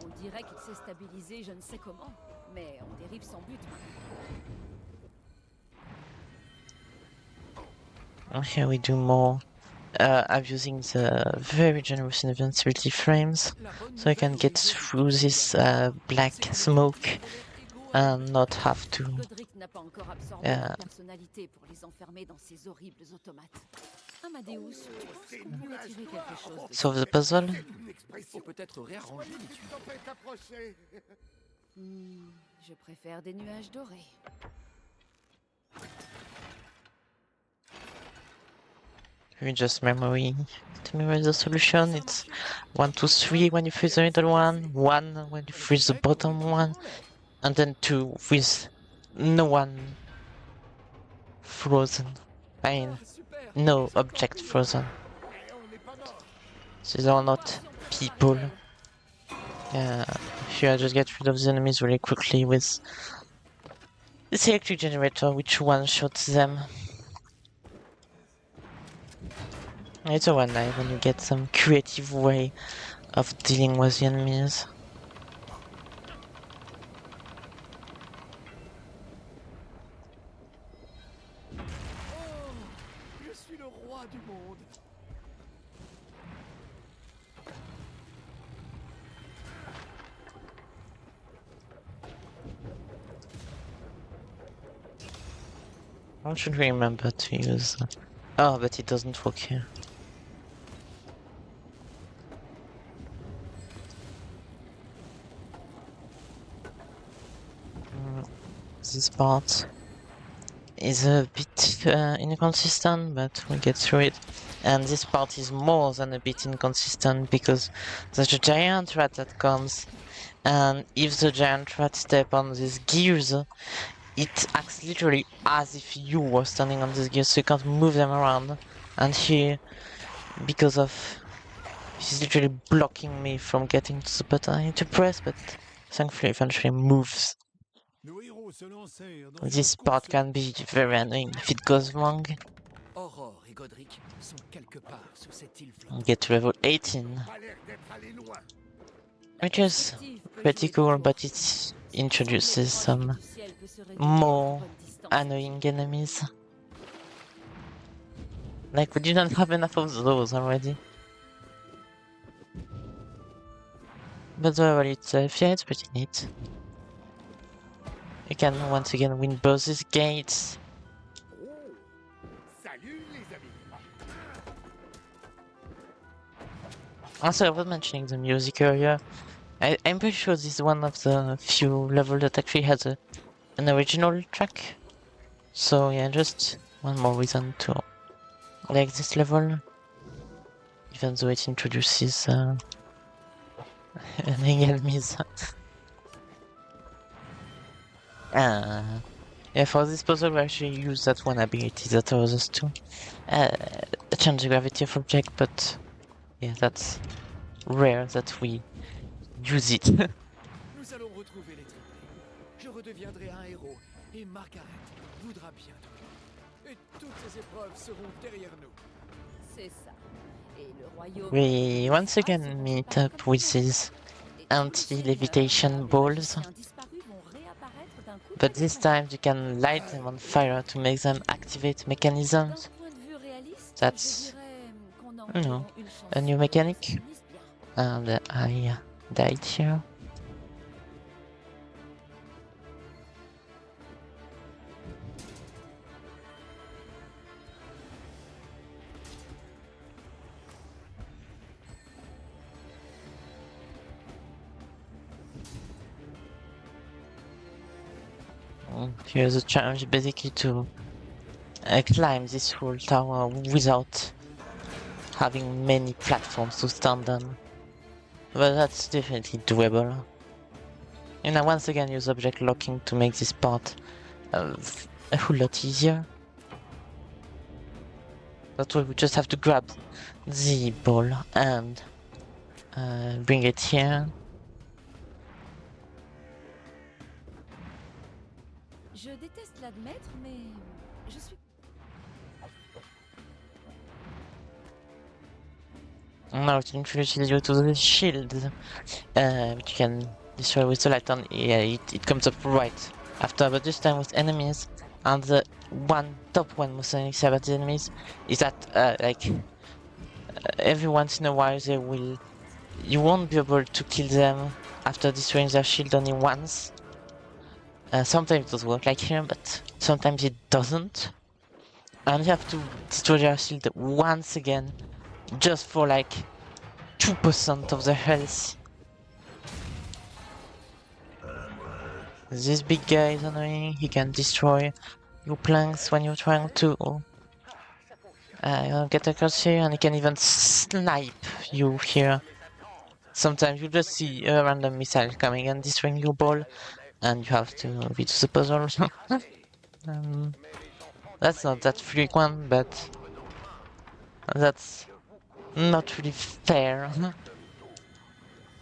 Speaker 4: On dirait qu'il s'est stabilisé je ne sais comment, mais on dérive sans but.
Speaker 2: Here we do more. I'm using the very generous invincibility frames, so I can get through this black smoke and not have to
Speaker 4: Godric n'a pas encore absorbé leur personnalité pour les enfermer dans ces horribles automates. Amadeus, tu penses qu'on pourrait tirer quelque chose de...
Speaker 2: solve the puzzle.
Speaker 5: Faut peut-être réarranger les tuyaux.
Speaker 4: Je préfère des nuages dorés.
Speaker 2: We just memory to memorize the solution. It's 1, 2, 3 when you freeze the middle one, 1 when you freeze the bottom one, and then 2 with no one frozen. I mean, no object frozen. These are not people. Here I just get rid of the enemies really quickly with this electric generator, which one-shots them. It's a one night when you get some creative way of dealing with the enemies.
Speaker 5: Je suis le roi du monde.
Speaker 2: I should remember to use... Oh, but it doesn't work here. This part is a bit inconsistent, but we'll get through it. And this part is more than a bit inconsistent because there's a giant rat that comes, and if the giant rat step on these gears, it acts literally as if you were standing on these gears, so you can't move them around. And here, because of she's literally blocking me from getting to the button I need to press, but thankfully eventually moves. This part can be very annoying if it goes wrong.
Speaker 5: Aurore et Godric sont quelque part sur cette île
Speaker 2: And get to level 18. Which is pretty cool, but it introduces some more annoying enemies. Like, we didn't have enough of those already. But the level itself, yeah, it's pretty neat. You can once again win both these gates. Also, I was mentioning the music earlier. I'm pretty sure this is one of the few levels that actually has an original track. So yeah, just one more reason to like this level. Even though it introduces enemies. Yeah, for this puzzle we actually use that one ability that allows us to change the gravity of object, but yeah, that's rare that we use it.
Speaker 5: Nous allons retrouver les triplés. Je redeviendrai un héros et Margaret voudra bien de moi. Et toutes ces épreuves seront derrière nous.
Speaker 4: C'est ça. Et le royaume...
Speaker 2: We once again meet up with these anti-levitation balls, but this time you can light them on fire to make them activate mechanisms. That's, you know, a new mechanic. And I died here. Here's a challenge basically to climb this whole tower without having many platforms to stand on. But that's definitely doable. And I once again use object locking to make this part a whole lot easier. That way we just have to grab the ball and bring it here.
Speaker 4: Je déteste l'admettre, mais je suis...
Speaker 2: Now it introduces you to the shield, which you can destroy with the light on. Yeah, it comes up right after, but this time with enemies. And the top one most annoying thing about the enemies is that every once in a while you won't be able to kill them after destroying their shield only once. Sometimes it does work like here, but sometimes it doesn't. And you have to destroy their shield once again, just for like 2% of the health. This big guy is annoying, he can destroy your planks when you're trying to get across here, and he can even snipe you here. Sometimes you just see a random missile coming and destroying your ball, and you have to beat the puzzle. That's not that frequent, but that's not really fair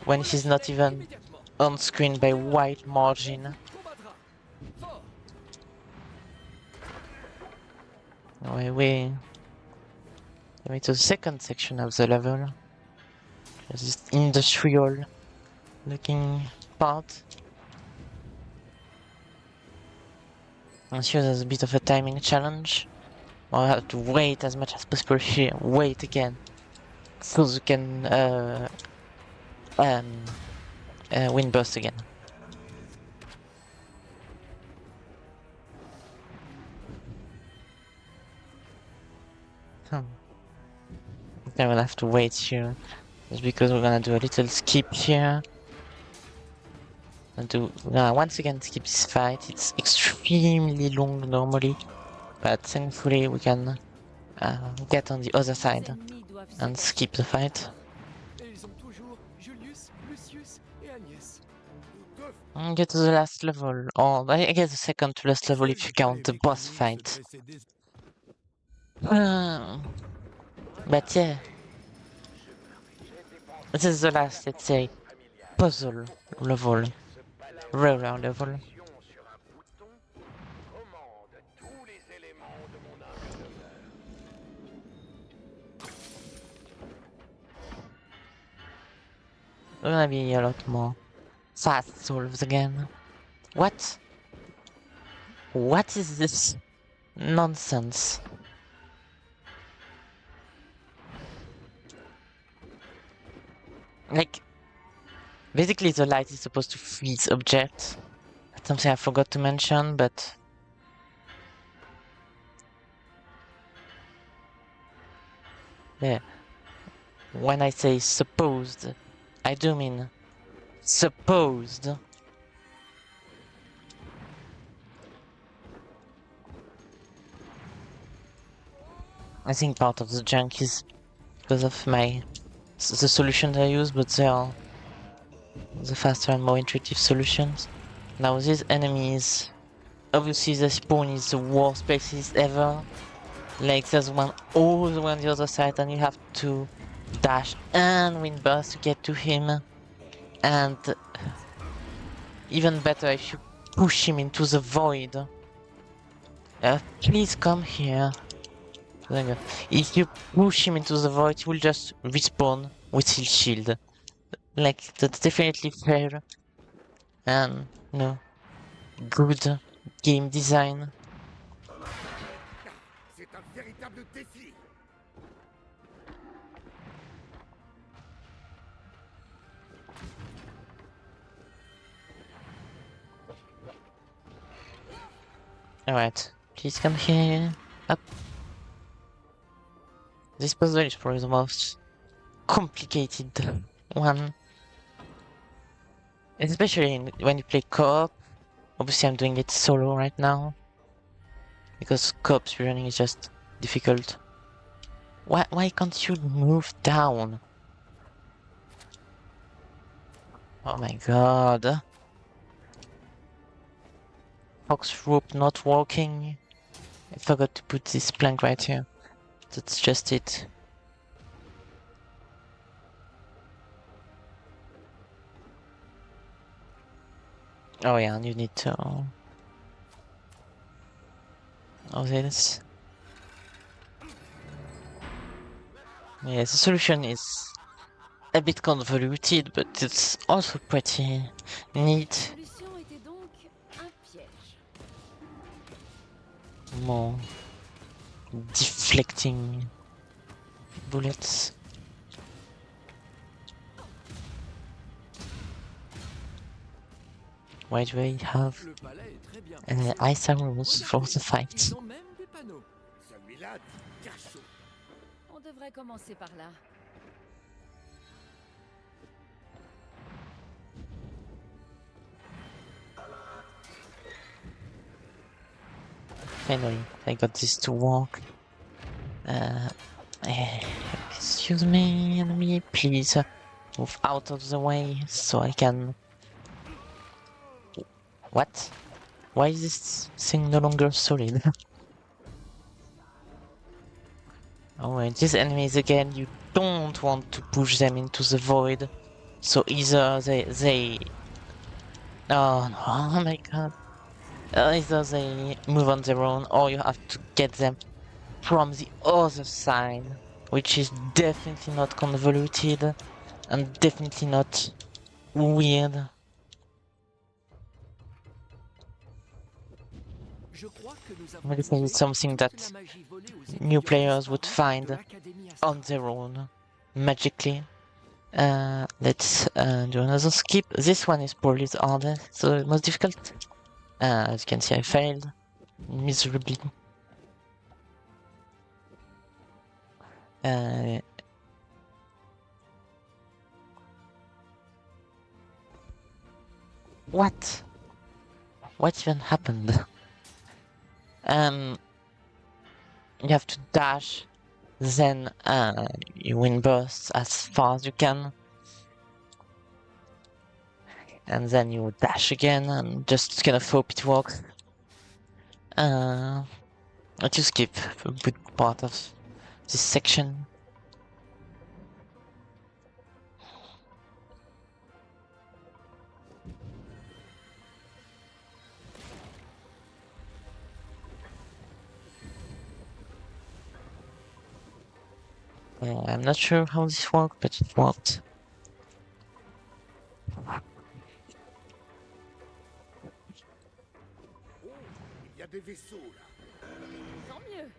Speaker 2: when he's not even on screen by wide margin. Anyway, we went to the second section of the level. There's this industrial looking part. And here there's a bit of a timing challenge. I'll have to wait as much as possible here, wait again, so you can win burst again. Okay, we'll have to wait here, just because we're gonna do a little skip here. We're gonna once again skip this fight. It's extremely long normally, but thankfully we can get on the other side
Speaker 4: ennemis doivent se
Speaker 2: and
Speaker 4: cacher.
Speaker 2: skip the fight.
Speaker 5: Et ils ont toujours Julius, Lucius et Agnès.
Speaker 2: And get to the last level, or I guess the second to last level if you
Speaker 3: Quelle
Speaker 2: count the boss
Speaker 3: mécanique
Speaker 2: fight.
Speaker 3: se dressait
Speaker 2: But yeah, this is the last, let's say, puzzle level, roller level. There's gonna be a lot more fast solves again. What? What is this nonsense? Like, basically the light is supposed to freeze objects. That's something I forgot to mention, but... yeah. When I say supposed, I do mean supposed. I think part of the junk is because of the solutions I use, but they are the faster and more intuitive solutions. Now these enemies, obviously they spawn in the worst places ever. Like there's one all the way on the other side and you have to dash and wind burst to get to him. And even better if you push him into the void. Please come here. If you push him into the void, he will just respawn with his shield. Like, that's definitely fair. And, no, good game design.
Speaker 3: C'est un véritable défi.
Speaker 2: Alright, please come here. Up. This puzzle is probably the most complicated one. Especially when you play co-op. Obviously I'm doing it solo right now. Because co-op speedrunning is just difficult. Why can't you move down? Oh my god. Fox rope not working. I forgot to put this plank right here. That's just it. Oh yeah, and you need to... oh, this. Yeah, the solution is a bit convoluted, but it's also pretty neat.
Speaker 4: Solution était donc un piège.
Speaker 2: More deflecting bullets. Why do I have
Speaker 5: Le palais est très bien
Speaker 2: an
Speaker 5: pensé.
Speaker 2: ice arrows for the fight?
Speaker 5: Ils ont même des panneaux.
Speaker 3: Celui-là dit cachot.
Speaker 4: On devrait commencer par là.
Speaker 2: Finally, I got this to work. Excuse me, enemy, please move out of the way so I can... What? Why is this thing no longer solid? Oh wait, these enemies again, you don't want to push them into the void. So either they... oh no, oh my god. Either they move on their own or you have to get them from the other side. Which is definitely not convoluted and definitely not weird.
Speaker 5: Je crois que nous avons
Speaker 2: Well, this is something
Speaker 5: toute
Speaker 2: that
Speaker 5: la magie volée aux
Speaker 2: new
Speaker 5: étudiants
Speaker 2: players would
Speaker 5: disparus
Speaker 2: find
Speaker 5: de l'Académie
Speaker 2: on
Speaker 5: Astral.
Speaker 2: their own, magically. Let's do another skip. This one is probably the hardest, the most difficult. As you can see, I failed miserably. What? What even happened? you have to dash, then you win bursts as far as you can, and then you dash again and just kind of hope it works. But you skip a good part of this section. I'm not sure how this worked, but it worked.
Speaker 3: Il y a des vaisseaux là.
Speaker 4: Tant mieux.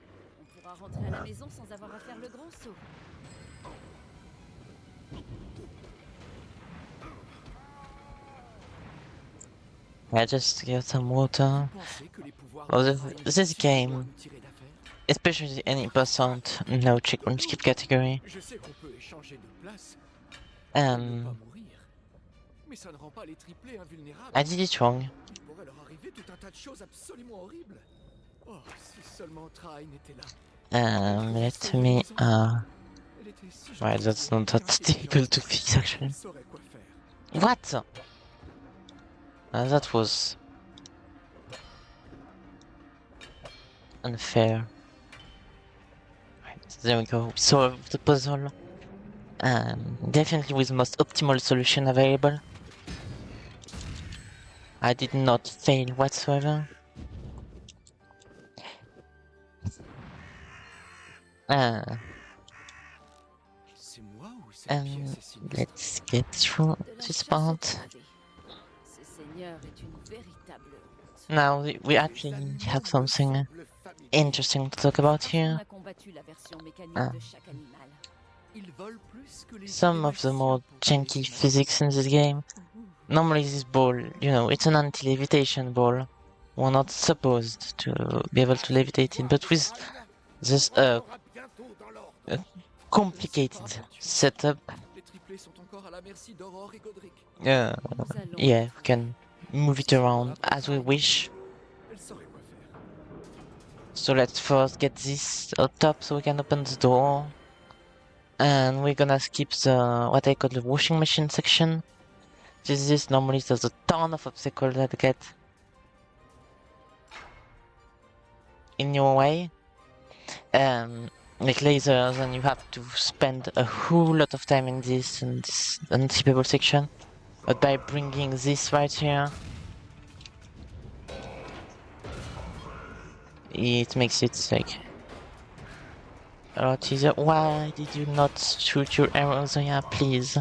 Speaker 4: On pourra rentrer à la maison sans avoir à faire le grand saut.
Speaker 2: I just get some water.
Speaker 5: Pensez que les pouvoirs
Speaker 2: Well,
Speaker 5: de Trine
Speaker 2: this game,
Speaker 5: suffiront à nous tirer d'affaire?
Speaker 2: especially any percent, no check on skip category.
Speaker 5: Je sais qu'on peut échanger de place pour ne pas mourir. Mais ça ne rend pas les triplés invulnérables.
Speaker 2: I did it wrong.
Speaker 5: Il pourrait leur arriver tout un tas de choses absolument horribles. Oh, si seulement Trine était là.
Speaker 2: Let me,
Speaker 5: Elle était si
Speaker 2: right,
Speaker 5: gentille
Speaker 2: that's
Speaker 5: et
Speaker 2: not that difficult to fix actually.
Speaker 5: Elle saurait quoi faire.
Speaker 2: What? That was unfair. Right, there we go. We solved the puzzle. Definitely with the most optimal solution available. I did not fail whatsoever.
Speaker 5: C'est moi ou cette
Speaker 2: And
Speaker 5: pièce est sinistre?
Speaker 2: let's get through
Speaker 4: De la
Speaker 2: this
Speaker 4: chasse
Speaker 2: part.
Speaker 4: au trophée. Ce seigneur est une véritable honte.
Speaker 2: Now we actually have something interesting to talk about
Speaker 4: On
Speaker 2: here.
Speaker 4: a combattu la version mécanique
Speaker 2: Ah.
Speaker 4: de chaque animal.
Speaker 5: Ils volent plus que les
Speaker 2: Some of the more
Speaker 5: magiciens pour
Speaker 2: janky
Speaker 5: les
Speaker 2: physics in this game. Normally this ball, you know, it's an anti-levitation ball. We're not supposed to be able to levitate it, but with this complicated setup,
Speaker 5: Les triplés sont encore à la merci d'Aurore et Godric.
Speaker 4: Nous allons
Speaker 2: yeah, we can move it around as we wish.
Speaker 5: Elle saurait quoi faire.
Speaker 2: So let's first get this up top so we can open the door. And we're gonna skip the, what I call the washing machine section. This normally there's a ton of obstacles that get in your way. Like lasers, and you have to spend a whole lot of time in this unskippable section. But by bringing this right here, it makes it like a lot easier. Why did you not shoot your arrows here, please?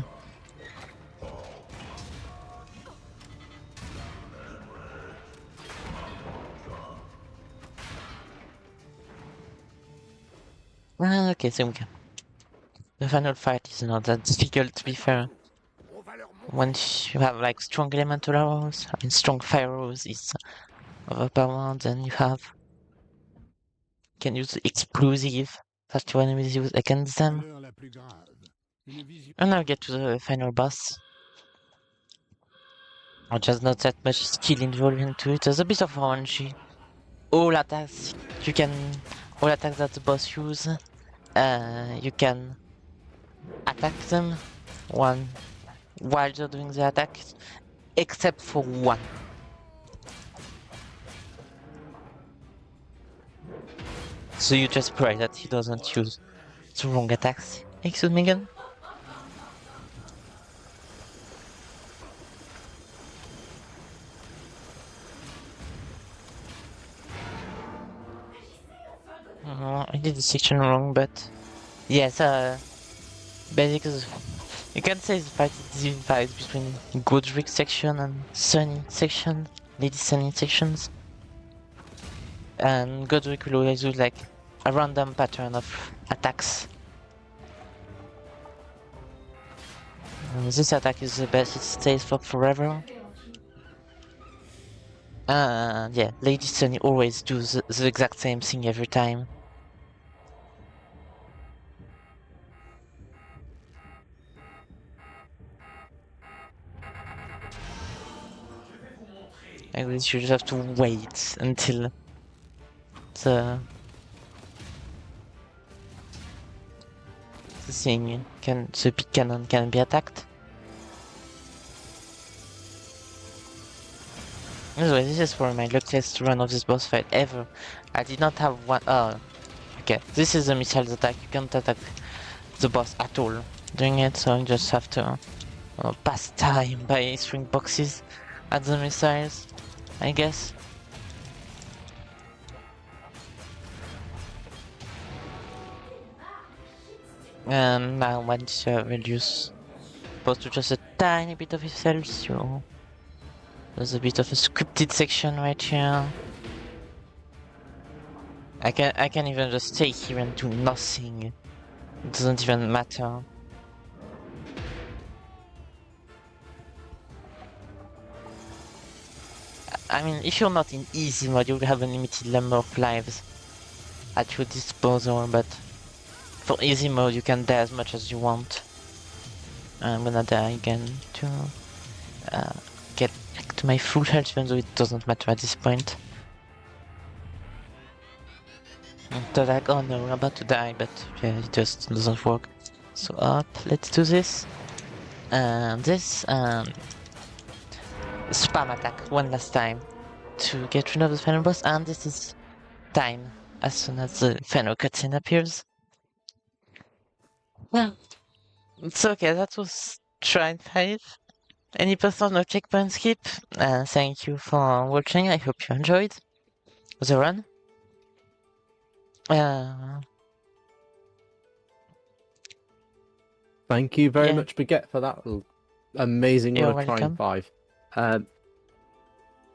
Speaker 2: Okay, so we can. The final fight is not that difficult, to be fair. Once you have like strong elemental arrows, I mean strong fire arrows is overpowered, then you can use explosive that your enemies use against them.
Speaker 3: L'heure la plus grave. Une vision.
Speaker 2: And now get to the final boss. Just not that much skill involved into it. There's a bit of RNG. All attacks that the boss use, you can attack them while they're doing the attack, except for one. So you just pray that he doesn't use the wrong attacks. Excuse me again? I did the section wrong, but yes, basically you can say the fight is divided between Godric section and Sunny section, Lady Sunny sections. And Godric will always use like a random pattern of attacks. And this attack is the best, it stays for forever. Yeah, Lady Sunny always does the exact same thing every time. I guess you just have to wait until the thing the big cannon can be attacked. Anyway, this is for my luckiest run of this boss fight ever. I did not have one. Oh, okay. This is the missiles attack. You can't attack the boss at all doing it, so you just have to pass time by throwing boxes at the missiles, I guess. And now once you reduce supposed to just a tiny bit of his health, so there's a bit of a scripted section right here. I can even just stay here and do nothing. It doesn't even matter. I mean, if you're not in easy mode, you'll have a limited number of lives at your disposal, but for easy mode, you can die as much as you want. I'm gonna die again to get back to my full health, even though it doesn't matter at this point. They're like, oh no, we're about to die, but yeah, it just doesn't work. So up, let's do this. And this, spam attack one last time to get rid of the final boss, and this is time as soon as the final cutscene appears. Well, it's okay, that was Trine 5. Any personal no checkpoint skip? Thank you for watching, I hope you enjoyed the run.
Speaker 1: Thank you very
Speaker 2: Yeah.
Speaker 1: much, Baguette, for that amazing
Speaker 2: You're
Speaker 1: run of Trine
Speaker 2: welcome.
Speaker 1: 5.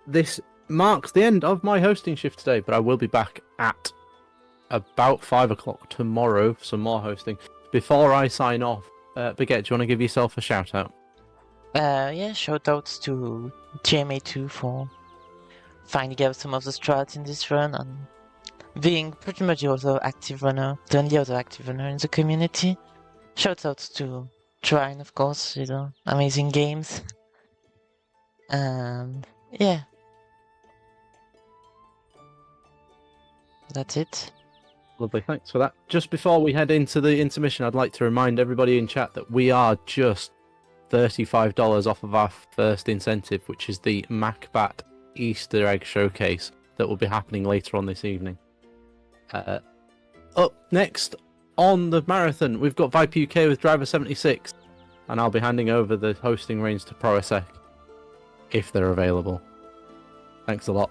Speaker 1: This marks the end of my hosting shift today, but I will be back at about 5 o'clock tomorrow for some more hosting. Before I sign off, Baguette, do you want to give yourself a shout out?
Speaker 2: Yeah, shoutouts to GMA2 for finding out some of the strats in this run and being pretty much the other active runner, the only other active runner in the community. Shoutouts to Trine, of course, you know, amazing games. And yeah. That's it.
Speaker 1: Lovely, thanks for that. Just before we head into the intermission, I'd like to remind everybody in chat that we are just $35 off of our first incentive, which is the MacBat Easter egg showcase that will be happening later on this evening. Up next on the marathon, we've got Vipe UK with Driver 76, and I'll be handing over the hosting reins to ProSec if they're available. Thanks a lot.